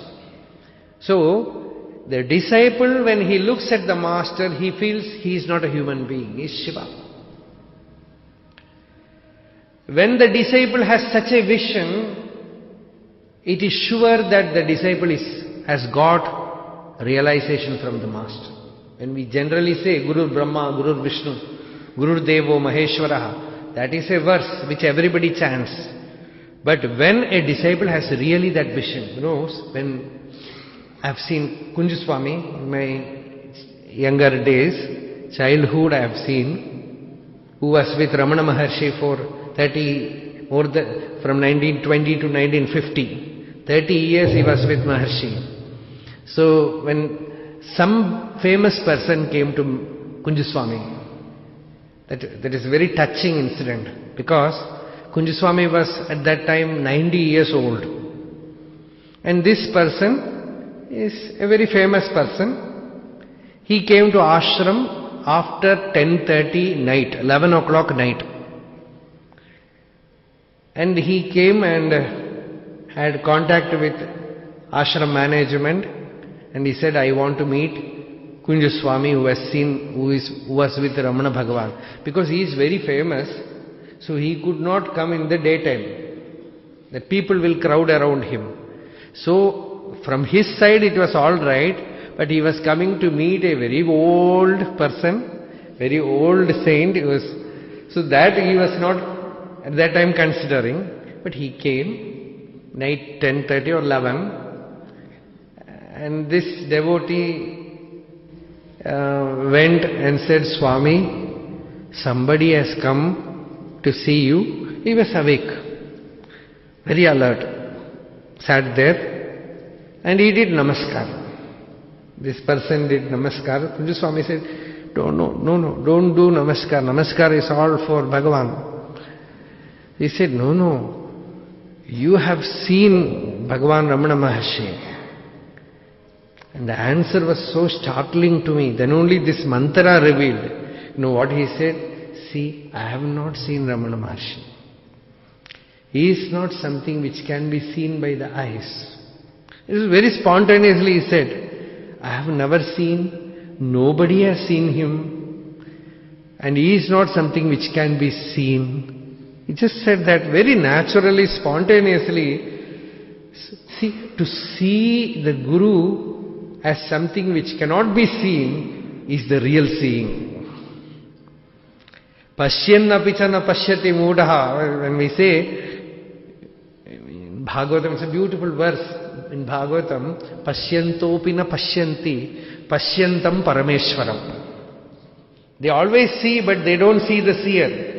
So, the disciple, when he looks at the master, he feels he is not a human being, he is Shiva. When the disciple has such a vision, it is sure that the disciple has got realization from the master. When we generally say Guru Brahma, Guru Vishnu, Guru Devo Maheshwaraha, that is a verse which everybody chants. But when a disciple has really that vision, when I have seen Kunju Swami in my younger days, childhood I have seen, who was with Ramana Maharshi for from 1920 to 1950. 30 years he was with Maharshi. So when some famous person came to Kunju Swami, that is a very touching incident, because Kunju Swami was at that time 90 years old. And this person is a very famous person. He came to ashram after 10:30 night, 11 o'clock night. And he came and had contact with ashram management, and he said, I want to meet Kunja Swami who was with Ramana Bhagavan. Because he is very famous, so he could not come in the daytime. The people will crowd around him. So from his side it was all right, but he was coming to meet a very old person, very old saint. So that he was not at that time considering, but he came night 10:30 or 11, and this devotee went and said, Swami, somebody has come to see you. He was awake, very alert, sat there, and he did namaskar. This person did namaskar. Kunja Swami said, no, don't do namaskar. Namaskar is all for Bhagavan. He said, no, you have seen Bhagavan Ramana Maharshi. And the answer was so startling to me. Then only this mantra revealed. You know what he said? See, I have not seen Ramana Maharshi. He is not something which can be seen by the eyes. It is very spontaneously he said, I have never seen, nobody has seen him, and he is not something which can be seen. He just said that very naturally, spontaneously. See, to see the Guru as something which cannot be seen is the real seeing. Pashyannapi cha na pashyati mudaha. When we say, in Bhagavatam, it's a beautiful verse in Bhagavatam, Pashyantopi na pashyanti, pashyantam parameshwaram. They always see, but they don't see the seer.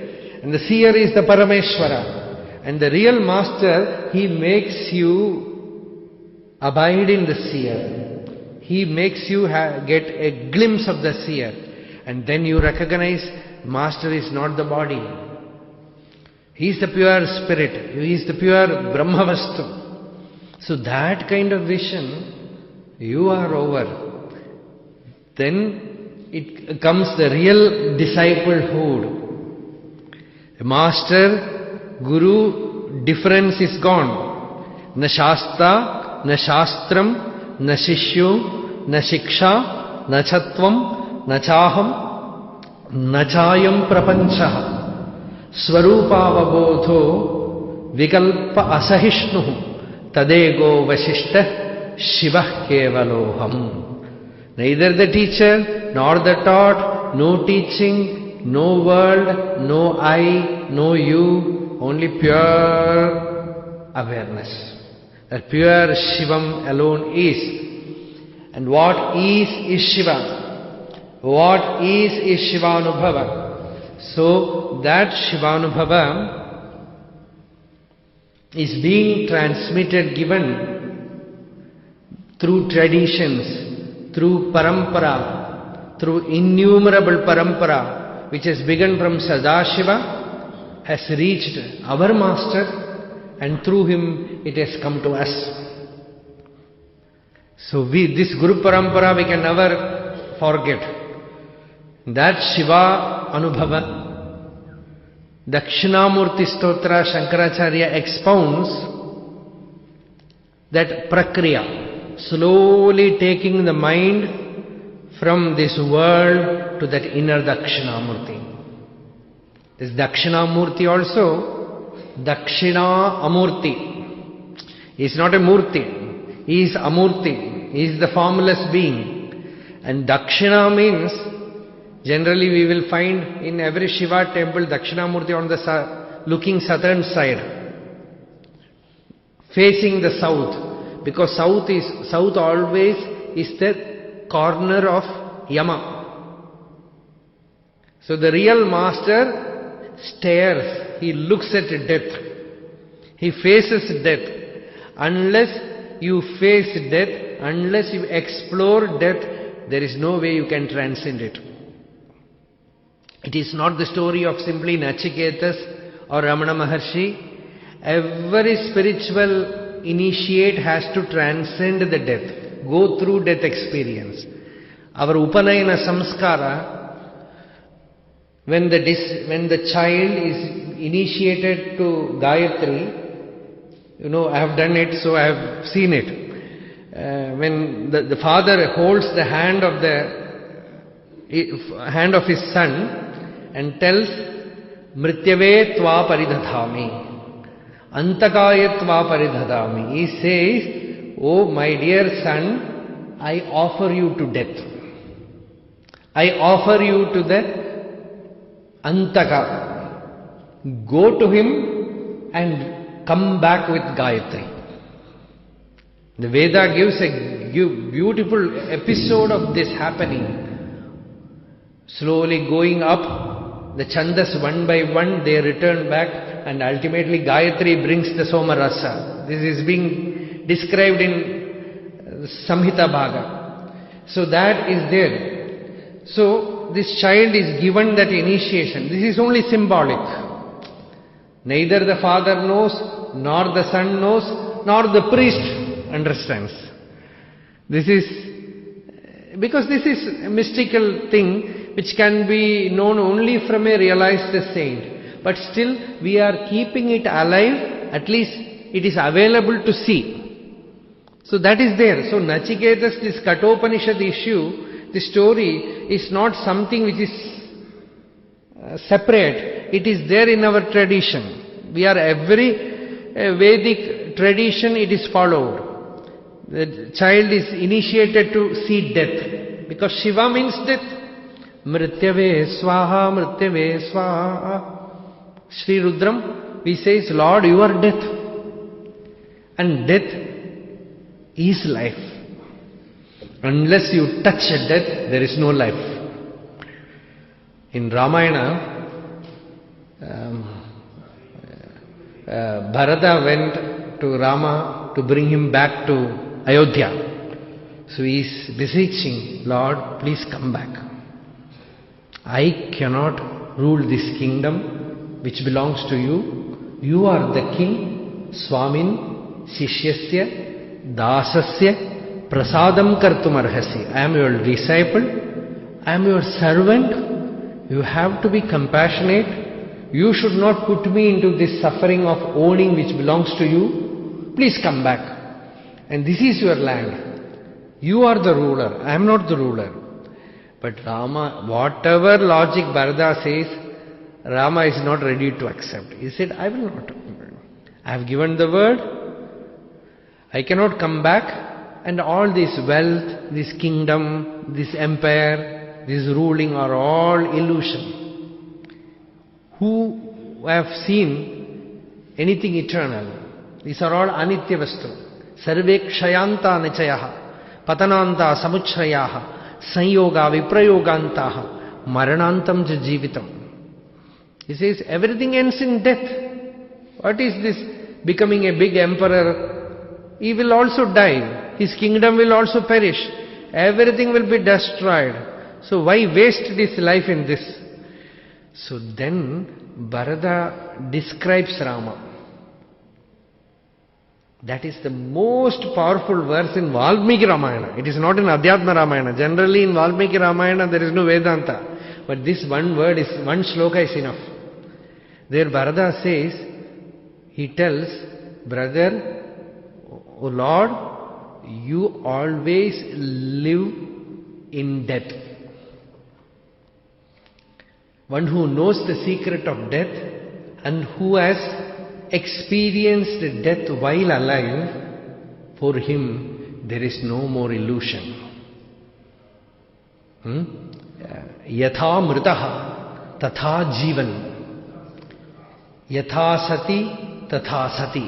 And the seer is the Parameshwara. And the real master, he makes you abide in the seer. He makes you get a glimpse of the seer. And then you recognize master is not the body. He is the pure spirit. He is the pure Brahmavastu. So that kind of vision, you are over. Then it comes the real disciplehood. The master, guru, difference is gone. Na shasta, na shastram, na shishyo, na shiksha, na chatvam, na chaham, na chayam prapancha, swarupavabodho, vikalpa asahishnuh, tadego vasishta, shivah kevaloham. Neither the teacher nor the taught, no teaching, no world, no I, no you, only pure awareness. That pure Shivam alone is. And what is Shiva? What is Shivanubhava? So that Shivanubhava is being transmitted, given through traditions, through parampara, through innumerable parampara, which has begun from Sadashiva, has reached our master, and through him it has come to us. So this Guru Parampara we can never forget. That Shiva Anubhava, Dakshinamurti Stotra Shankaracharya expounds that prakriya, slowly taking the mind from this world to that inner Dakshinamurti. This Dakshinamurti also, Dakshina Amurti. He is not a Murti, he is Amurti, he is the formless being. And Dakshina means, generally we will find in every Shiva temple, Dakshinamurti on the looking southern side, facing the south, because south always is the corner of Yama. So the real master stares, he looks at death, he faces death. Unless you face death, unless you explore death, there is no way you can transcend it. It is not the story of simply Nachiketas or Ramana Maharshi. Every spiritual initiate has to transcend the death, go through death experience. our Upanayana samskara, when the child is initiated to Gayatri, I have done it, so I have seen it. When the father holds the hand of his son and tells, Mrityave tva paridhadhami, Antakaya tva paridhadhami. He says, oh my dear son, I offer you to death. I offer you to the Antaka. Go to him and come back with Gayatri. The Veda gives a beautiful episode of this happening. Slowly going up, the chandas one by one, they return back, and ultimately Gayatri brings the Somarasa. This is being described in Samhita Bhaga. So that is there. So this child is given that initiation. This is only symbolic. Neither the father knows, nor the son knows, nor the priest understands. This is, because this is a mystical thing which can be known only from a realized saint. But still we are keeping it alive, at least it is available to see. So that is there. So Nachiketas, this Kathopanishad issue, the story is not something which is separate. It is there in our tradition. We are every Vedic tradition, it is followed. The child is initiated to see death, because Shiva means death. Mrityave swaha, Mrityave swaha. Sri Rudram, we say, Lord, you are death. And death is life. Unless you touch death, there is no life. In Ramayana, Bharata went to Rama to bring him back to Ayodhya. So he is beseeching, Lord, please come back. I cannot rule this kingdom which belongs to you. You are the king, Swamin, Sishyasya, Dasasya, Prasadam kartum arhasi. I am your disciple, I am your servant. You have to be compassionate. You should not put me into this suffering of owning which belongs to you. Please come back. And this is your land. You are the ruler, I am not the ruler. But Rama, whatever logic Bharata says, Rama is not ready to accept. He said, I will not. I have given the word. I cannot come back. And all this wealth, this kingdom, this empire, this ruling are all illusion. Who have seen anything eternal? These are all anitya vastu. Sarve kshayanta nichayaha, patananta samuchrayaha, sanyoga viprayogantaha, maranantam ja jivitam. He says everything ends in death. What is this becoming a big emperor? He will also die. His kingdom will also perish. Everything will be destroyed. So why waste this life in this? So then Bharata describes Rama. That is the most powerful verse in Valmiki Ramayana. It is not in Adhyatma Ramayana. Generally in Valmiki Ramayana there is no Vedanta. But this one word is, one shloka is enough. There Bharata says, he tells, brother, O Lord, you always live in death. One who knows the secret of death and who has experienced death while alive, for him there is no more illusion. Yatha mritaha tatha jivan, yatha sati tatha sati,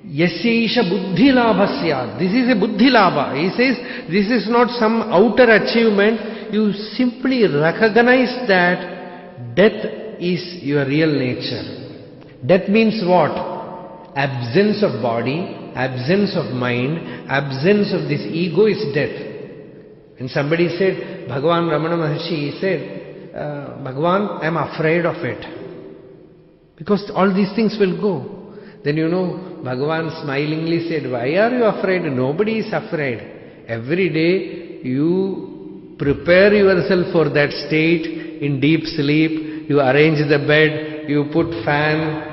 yasyaisha buddhi labhasya. This is a buddhi labha. He says this is not some outer achievement. You simply recognize that death is your real nature. Death means what? Absence of body, absence of mind, absence of this ego is death. And somebody said, Bhagavan Ramana Maharshi, he said, Bhagavan, I am afraid of it. Because all these things will go. Then Bhagavan smilingly said, why are you afraid? Nobody is afraid. Every day you prepare yourself for that state in deep sleep. You arrange the bed, you put fan,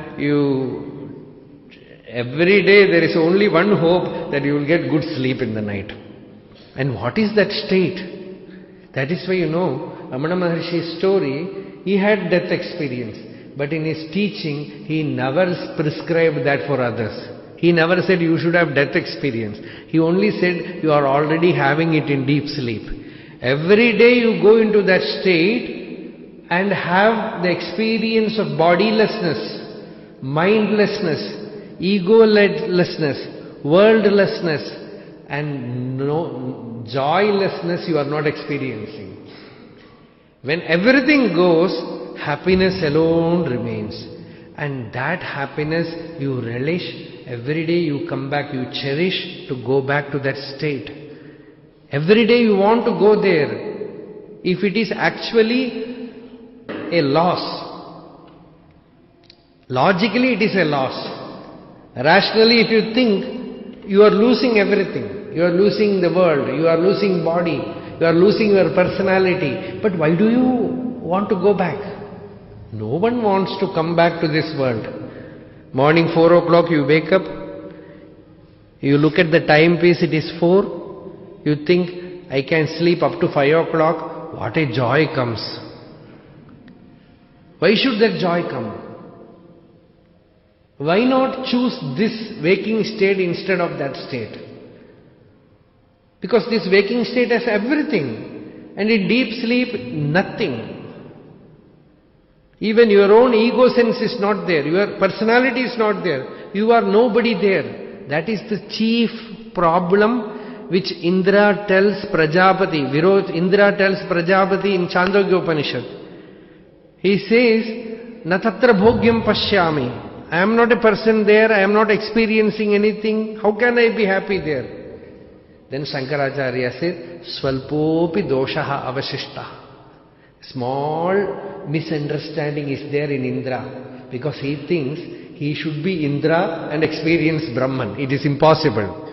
every day there is only one hope that you will get good sleep in the night. And what is that state? That is why Ramana Maharshi's story, he had death experience. But in his teaching, he never prescribed that for others. He never said you should have death experience. He only said you are already having it in deep sleep. Every day you go into that state and have the experience of bodilessness, mindlessness, egolessness, worldlessness, and no joylessness you are not experiencing. When everything goes, happiness alone remains. And that happiness you relish. Every day you come back, you cherish to go back to that state. Every day you want to go there. If it is actually a loss, logically it is a loss. Rationally, if you think, you are losing everything. You are losing the world, you are losing body, you are losing your personality. But why do you want to go back? No one wants to come back to this world. Morning 4 o'clock you wake up, you look at the timepiece, it is 4, you think, I can sleep up to 5 o'clock, what a joy comes. Why should that joy come? Why not choose this waking state instead of that state? Because this waking state has everything, and in deep sleep, nothing. Even your own ego sense is not there, your personality is not there, you are nobody there. That is the chief problem which Indra tells Prajapati, Indra tells Prajapati in Chandogya Upanishad. He says, Na tatra bhogyam pashyami. I am not a person there, I am not experiencing anything, how can I be happy there? Then Shankaracharya said, Swalpopi doshaha avashishta. Small misunderstanding is there in Indra, because he thinks he should be Indra and experience Brahman. It is impossible.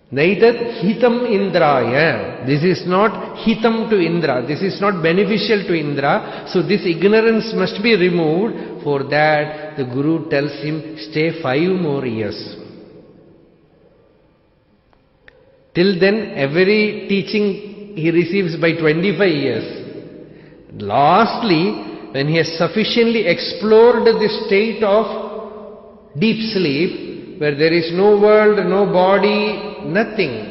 Neither hitam Indraya. This is not hitam to Indra. This is not beneficial to Indra. So this ignorance must be removed. For that, the Guru tells him, stay 5 more years. Till then, every teaching he receives by 25 years. Lastly, when he has sufficiently explored the state of deep sleep, where there is no world, no body, nothing,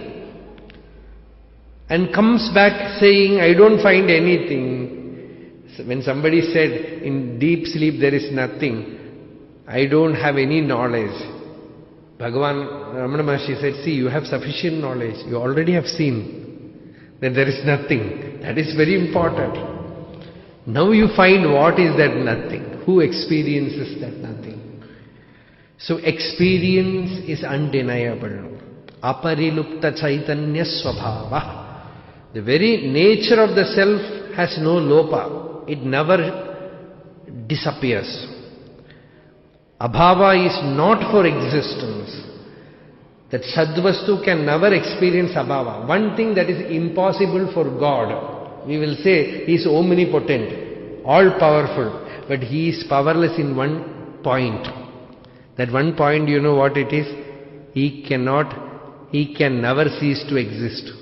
and comes back saying, I don't find anything. So when somebody said, in deep sleep there is nothing, I don't have any knowledge. Bhagavan, Ramana Maharshi said, see, you have sufficient knowledge, you already have seen that there is nothing. That is very important. Now you find what is that nothing. Who experiences that nothing? So experience is undeniable. Aparilupta chaitanya swabhava. The very nature of the self has no lopa. It never disappears. Abhava is not for existence. That Sadvastu can never experience abhava. One thing that is impossible for God, we will say he is omnipotent, all-powerful, but he is powerless in one point. That one point, you know what it is? He can never cease to exist.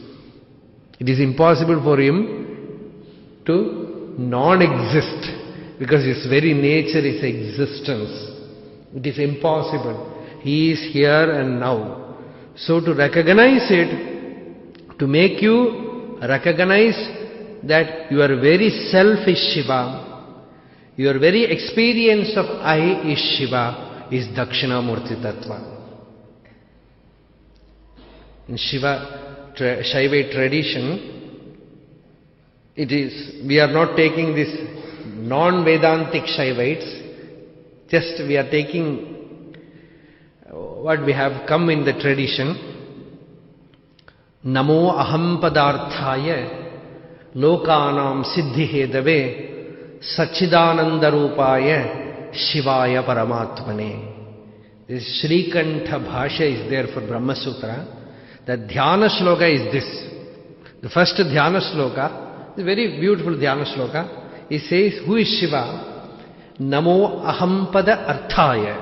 It is impossible for him to non-exist, because his very nature is existence. It is impossible. He is here and now. So to recognize it, to make you recognize that your very self is Shiva, your very experience of I is Shiva, is Dakshinamurti Tattva. In Shaiva tradition, it is, we are not taking this non-Vedantic Shaivites, just we are taking what we have come in the tradition. Namo aham padarthaya lokanam siddhihedave sachidananda rupaya shivaya paramatmane. This Shrikantha Bhasha is there for Brahma Sutra. The Dhyana Shloka is this. The first dhyana sloka, the very beautiful dhyana sloka, he says, who is Shiva? Namo ahampada arthaya.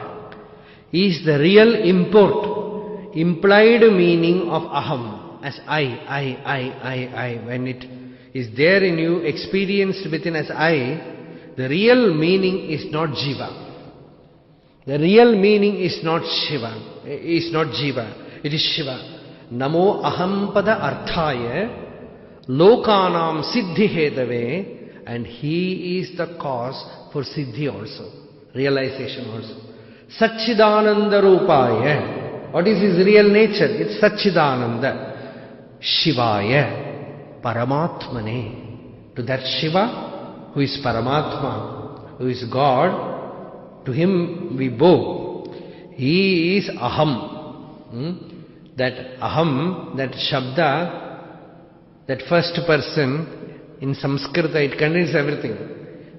He is the real import, implied meaning of aham, as I. When it is there in you, experienced within as I, the real meaning is not Jiva. The real meaning is not Shiva, is not Jiva, it is Shiva. Namo ahampada arthaya. Lokanam siddhi hedave, and he is the cause for siddhi also, realization also. Satchidananda rupaya. What is his real nature? It's Satchidananda. Shivaya, Paramatmane. To that Shiva, who is Paramatma, who is God, to him we bow. He is Aham. That Aham, that Shabda, that first person, in Sanskrit it contains everything.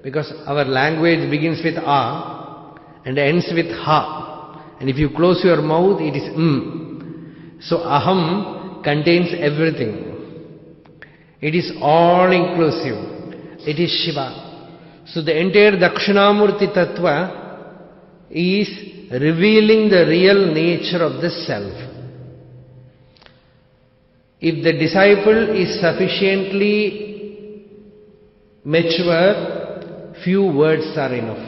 Because our language begins with A and ends with Ha. And if you close your mouth, it is So Aham contains everything. It is all inclusive. It is Shiva. So the entire Dakshinamurti Tattva is revealing the real nature of the self. If the disciple is sufficiently mature, few words are enough.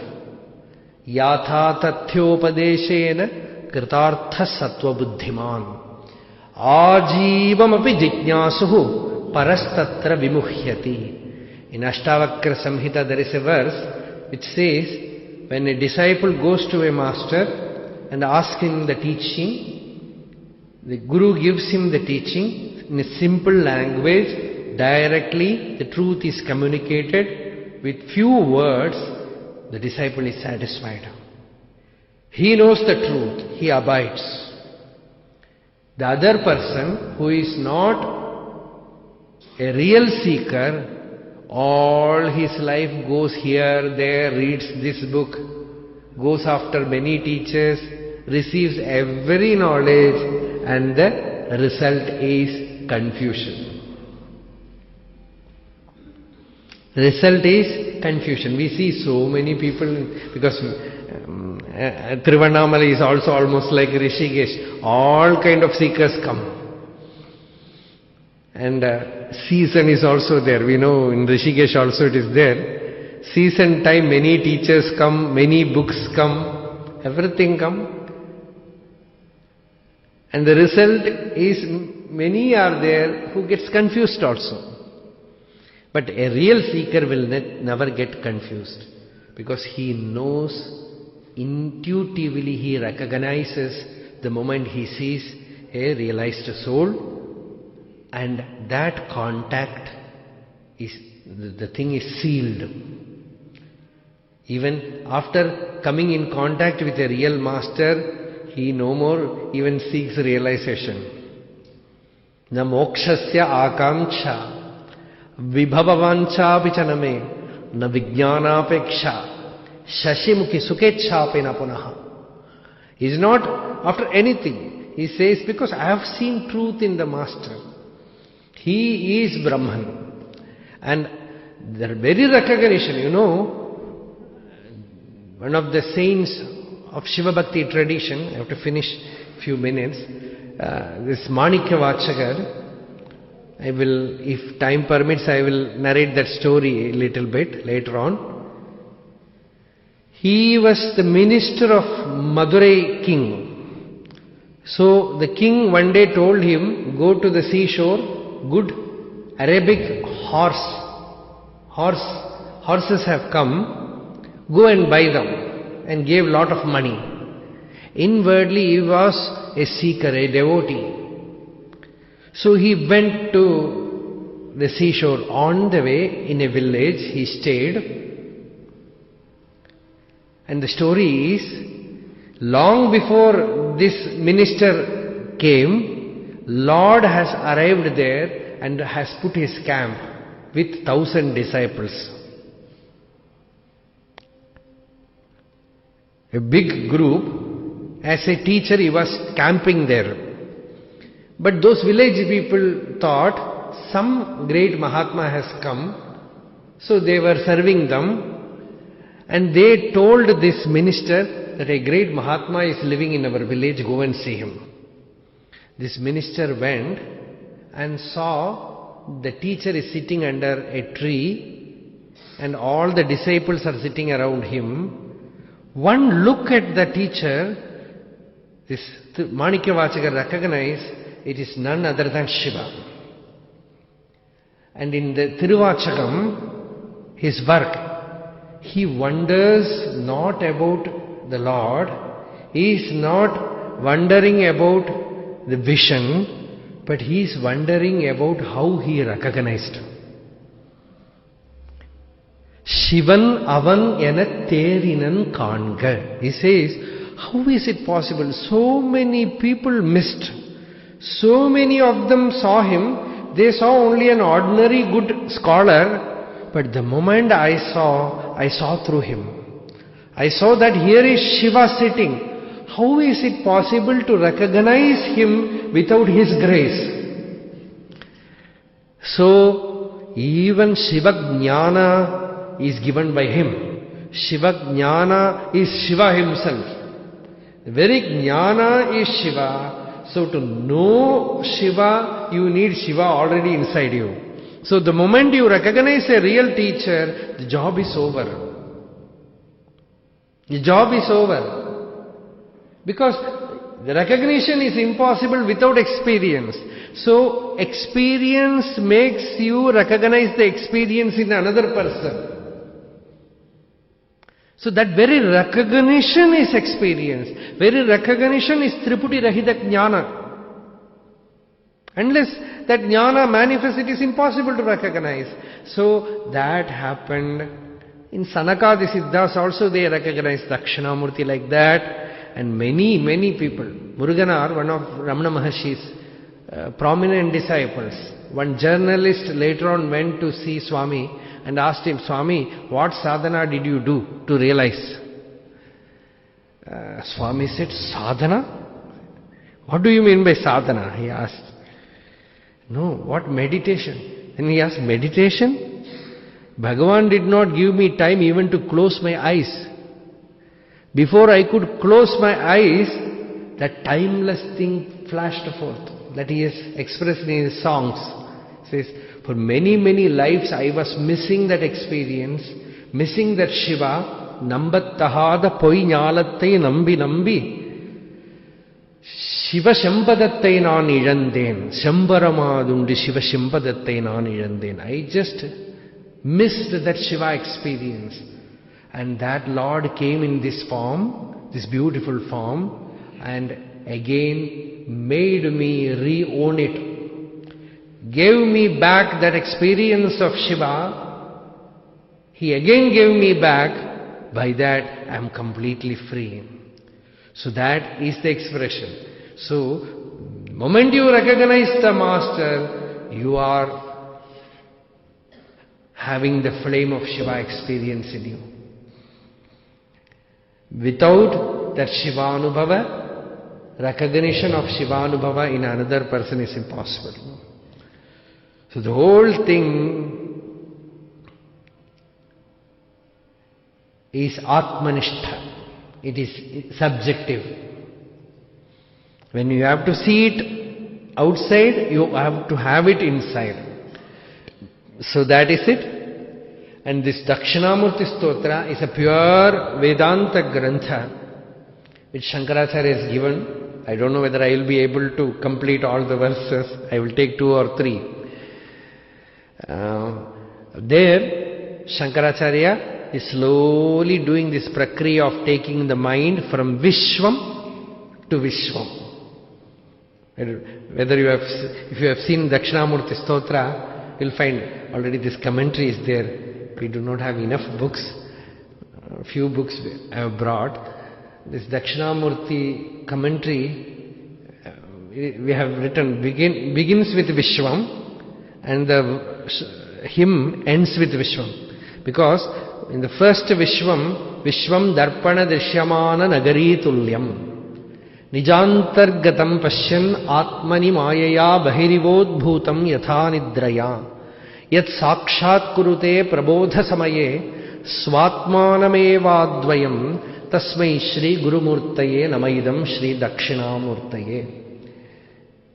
Yatha tathyopadeshena kritartha sattva buddhiman ajivam api jijnasuhu parastatra vimuhyati. In Ashtavakra Samhita there is a verse which says, when a disciple goes to a master and asks him the teaching, the Guru gives him the teaching in a simple language, directly the truth is communicated with few words, the disciple is satisfied. He knows the truth, he abides. The other person who is not a real seeker, all his life goes here, there, reads this book, goes after many teachers, receives every knowledge, and the result is confusion. The result is confusion. We see so many people, because Tiruvannamalai is also almost like Rishikesh. All kind of seekers come. And season is also there. We know in Rishikesh also it is there. Season time, many teachers come, many books come, everything come. And the result is many are there who gets confused also. But a real seeker will never get confused, because he knows intuitively, he recognizes the moment he sees a realized soul, and that contact is, the thing is sealed. Even after coming in contact with a real master, he no more even seeks realization. Na mokshasya akamcha vibhavavancha vichaname na vijnanapeksha shashimukhi sukechhape na punaha. He is not after anything. He says, because I have seen truth in the master. He is Brahman. And the very recognition, one of the saints of Shiva Bhakti tradition, I have to finish few minutes, this Manikya Vachakar, I will, if time permits, I will narrate that story a little bit later on. He was the minister of Madurai king. So the king one day told him, go to the seashore, good Arabic horses have come, go and buy them. And gave lot of money. Inwardly he was a seeker, a devotee. So he went to the seashore. On the way, in a village, he stayed. And the story is, long before this minister came, Lord has arrived there and has put his camp with 1,000 disciples. A big group. As a teacher, he was camping there. But those village people thought, some great Mahatma has come. So they were serving them. And they told this minister that a great Mahatma is living in our village, go and see him. This minister went and saw the teacher is sitting under a tree and all the disciples are sitting around him. One look at the teacher, this Manikyavachakar recognized it is none other than Shiva. And in the Tiruvachakam, his work, he wonders not about the Lord, he is not wondering about the vision, but he is wondering about how he recognized. Shivan avan ena therinan kanga. He says, how is it possible? So many people missed. So many of them saw him. They saw only an ordinary good scholar. But the moment I saw through him. I saw that here is Shiva sitting. How is it possible to recognize him without his grace? So, even Shiva Jnana is given by him. Shiva Jnana is Shiva himself. The very Jnana is Shiva. So to know Shiva, you need Shiva already inside you. So the moment you recognize a real teacher, the job is over. The job is over. Because the recognition is impossible without experience. So experience makes you recognize the experience in another person. So that very recognition is experience. Very recognition is Triputi Rahita Jnana. Unless that Jnana manifests, it is impossible to recognize. So that happened. In Sanakadi Siddhas also they recognized Dakshinamurti like that. And many people. Muruganar, one of Ramana Maharshi's prominent disciples. One journalist later on went to see Swami and asked him, Swami, what sadhana did you do to realize? Swami said, sadhana? What do you mean by sadhana? He asked. No, what meditation? Then he asked, meditation? Bhagavan did not give me time even to close my eyes. Before I could close my eyes, that timeless thing flashed forth that he has expressed in his songs. He says, for many lives I was missing that experience, missing that Shiva. Nambattahada poi nyalattai nambi Shiva Shampadattai naan izhandhen. Shambaramadundi Shiva Shampadattai naan izhandhen. I just missed that Shiva experience. And that Lord came in this form, this beautiful form, and again made me re-own it. Gave me back that experience of Shiva. He again gave me back. By that I am completely free. So that is the expression. So, the moment you recognize the Master, you are having the flame of Shiva experience in you. Without that Shivanubhava, recognition of Shivanubhava in another person is impossible. So the whole thing is Atmanishtha. It is subjective. When you have to see it outside, you have to have it inside. So that is it. And this Dakshinamurti Stotra is a pure Vedanta Grantha which Shankaracharya has given. I don't know whether I will be able to complete all the verses. I will take 2 or 3. There, Shankaracharya is slowly doing this prakriya of taking the mind from Vishwam to Vishwam. Whether you have, if you have seen Dakshinamurti Stotra, you will find already this commentary is there. We do not have enough books. A few books I have brought. This Dakshinamurti commentary we have written begins with Vishwam and the hymn ends with Vishwam. Because in the first Vishwam, Vishwam Darpana Drishyamana Nagari Tulyam. Nijantargatam pashyan atmani mayaya bahirivodbhutam yatha nidraya yat sakshat kurute prabodha samaye swatmanamevadvayam tasmai Shri Gurumurtaye namaidam Shri Dakshinamurtaye.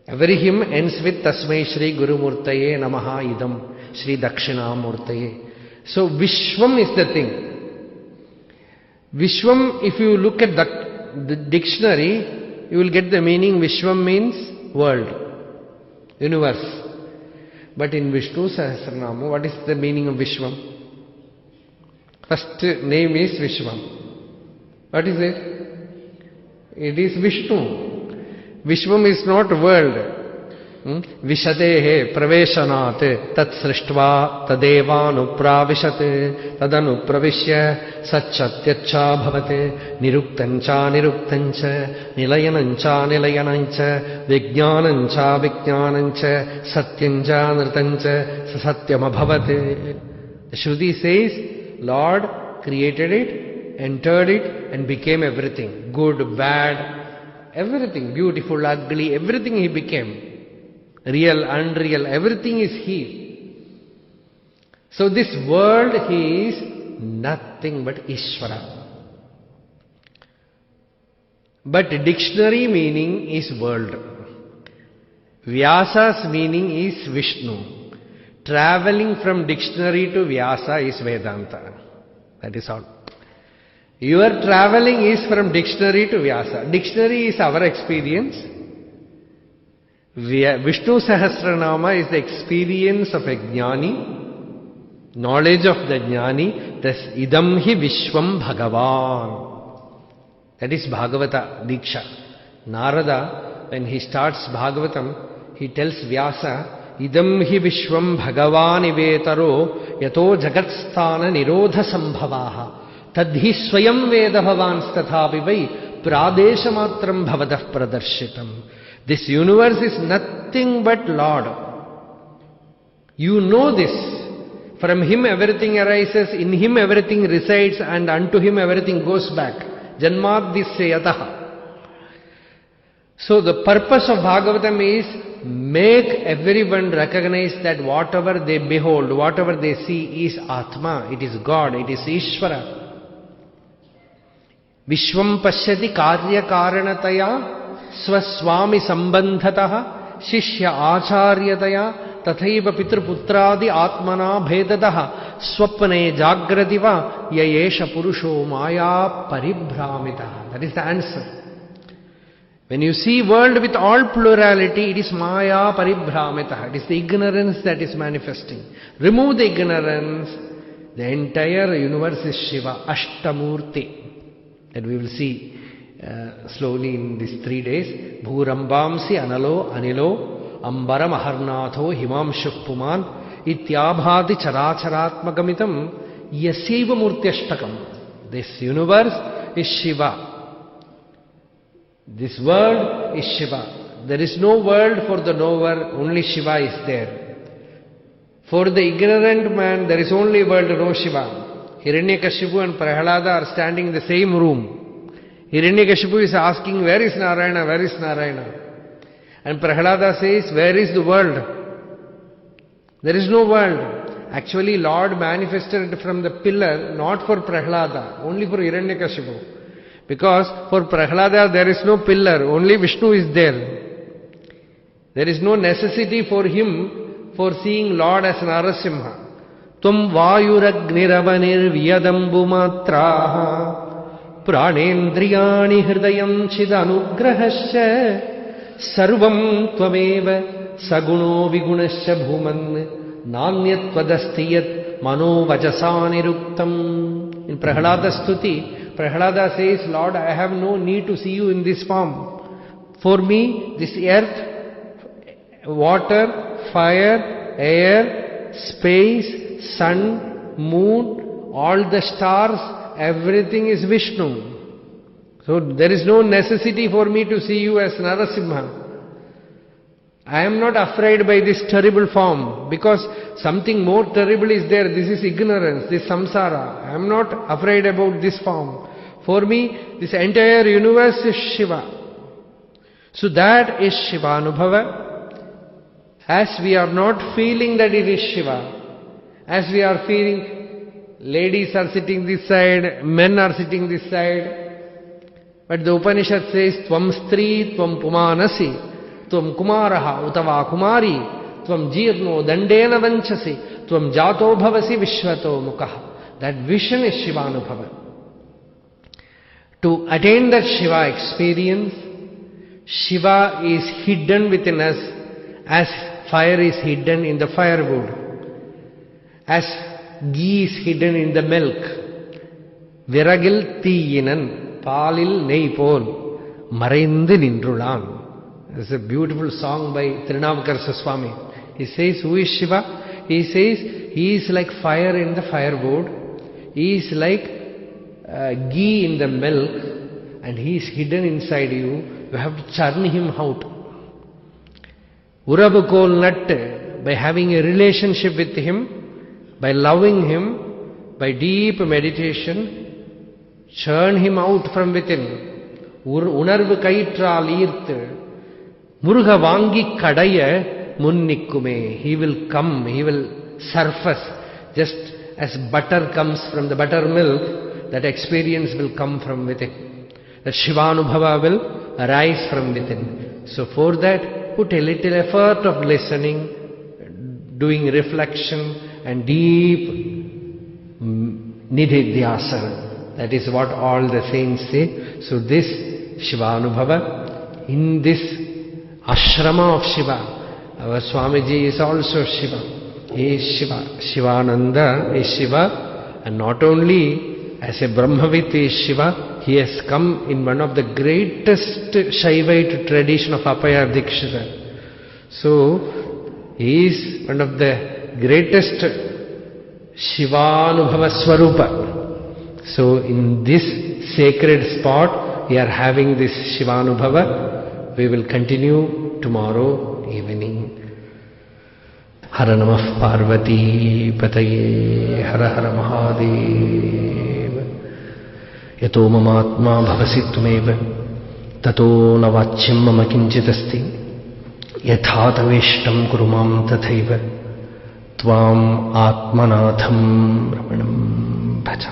Every hymn ends with Tasmai Shri Gurumurtaye namaha idam Shri Dakshinamurtaye. So Vishwam is the thing. Vishwam, if you look at the dictionary, you will get the meaning. Vishwam means world, universe. But in Vishnu Sahasranama, what is the meaning of Vishwam? First name is Vishwam. What is it? It is Vishnu. Vishwam is not world. Vishatehe praveshanat tat srishtva tadevanupravishat tadanupravishya satchatyacha bhavate niruktancha niruktancha nilayanancha nilayanancha vijnanancha vijnanancha satyancha nirtancha sasatyamabhavate. The Shruti says, Lord created it, entered it and became everything. Good, bad, everything. Beautiful, ugly, everything He became. Real, unreal, everything is He. So this world He is nothing but Ishvara. But dictionary meaning is world. Vyasa's meaning is Vishnu. Traveling from dictionary to Vyasa is Vedanta. That is all. Your traveling is from dictionary to Vyasa. Dictionary is our experience. Vishnu Sahasranama is the experience of a Jnani, knowledge of the Jnani. Thus, idam hi Vishwam Bhagavan. That is Bhagavata Diksha. Narada, when he starts Bhagavatam, he tells Vyasa, idam hi Vishwam Bhagavan ivetaro yato jagatstana nirodha sambhavaha tadhi swayam veda bhavanstathapi vai pradeshamatram bhavadah pradarshitam. This universe is nothing but Lord. You know this. From Him everything arises, in Him everything resides, and unto Him everything goes back. Janmadhisyayataha. So the purpose of Bhagavatam is make everyone recognize that whatever they behold, whatever they see is Atma, it is God, it is Ishvara. Vishwam pashyati karya karanataya swaswami sambandhataha shishya acharyataya tathaiva pitruputradi atmana bhedadaha swapne jagradiva yayesha purusho maya paribhramitaha. That is the answer. When you see world with all plurality, it is maya paribhramitaha. It is the ignorance that is manifesting. Remove the ignorance, the entire universe is Shiva, Ashtamurti. That we will see slowly in these 3 days. Bhurambamsi analo anilo ambara maharnatho himamshuh puman ityabhati characharatmakamitam yasiva murtyashtakam. This universe is Shiva. This world is Shiva. There is no world for the knower, only Shiva is there. For the ignorant man, there is only world, no Shiva. Hiranyakashipu and Prahlada are standing in the same room. Hiranyakashipu is asking, where is Narayana, where is Narayana? And Prahlada says, where is the world? There is no world. Actually, Lord manifested from the pillar, not for Prahlada, only for Hiranyakashipu. Because for Prahlada there is no pillar, only Vishnu is there. There is no necessity for him for seeing Lord as Narasimha. Tvam vayuragniravane vyadambumatraha pranendriyani hridayam chidanugrahasya sarvam tvameva saguno vigunasya bhuman nanyattvadastiyat mano vajasaniruktam. In Prahlada Stuti, Prahlada says, Lord, I have no need to see you in this form. For me, this earth, water, fire, air, space, sun, moon, all the stars, everything is Vishnu. So there is no necessity for me to see you as Narasimha. I am not afraid by this terrible form, because something more terrible is there. This is ignorance, this samsara. I am not afraid about this form. For me, this entire universe is Shiva. So that is Shivanubhava. As we are not feeling that it is Shiva, as we are feeling ladies are sitting this side, men are sitting this side, but the Upanishad says, Tvam stri, tvam pumanasi, tvam kumaraha, utava kumari, tvam jirno dandena vanchasi, tvam jato bhavasi vishvato mukaha. That vision is Shivanubhava. To attain that Shiva experience, Shiva is hidden within us as fire is hidden in the firewood, as ghee is hidden in the milk. Viragil Thiyinan, Palil Neipol, Marindu Nindrulan. This is a beautiful song by Tirunavukarasa Swami. He says, who is Shiva? He says, he is like fire in the firewood, he is like ghee in the milk, and he is hidden inside you. You have to churn him out. Urabukol nut, by having a relationship with him, by loving him, by deep meditation, churn him out from within. Unarvu kaitral earth, Muruga vangi kadaya munnikkume. He will come, he will surface. Just as butter comes from the buttermilk, that experience will come from within. That Shivanubhava will arise from within. So for that, put a little effort of listening, doing reflection and deep nididhyasana. That is what all the saints say. So this Shivanubhava, in this ashrama of Shiva, our Swamiji is also Shiva. He is Shiva. Shivananda is Shiva, and not only as a Brahmavit is Shiva, he has come in one of the greatest Shaivite tradition of Appaya Dikshita. So, he is one of the greatest Shivanubhava Swarupa. So, in this sacred spot, we are having this Shivanubhava. We will continue tomorrow evening. Hara Namah Parvati Pataye Hara Hara Mahadev. Yato mamatma bhavasi tumeva tato navachyam mama kinchitasti yathataveshtam kurumam tathaiva tvam atmanatham ramanam bhaja.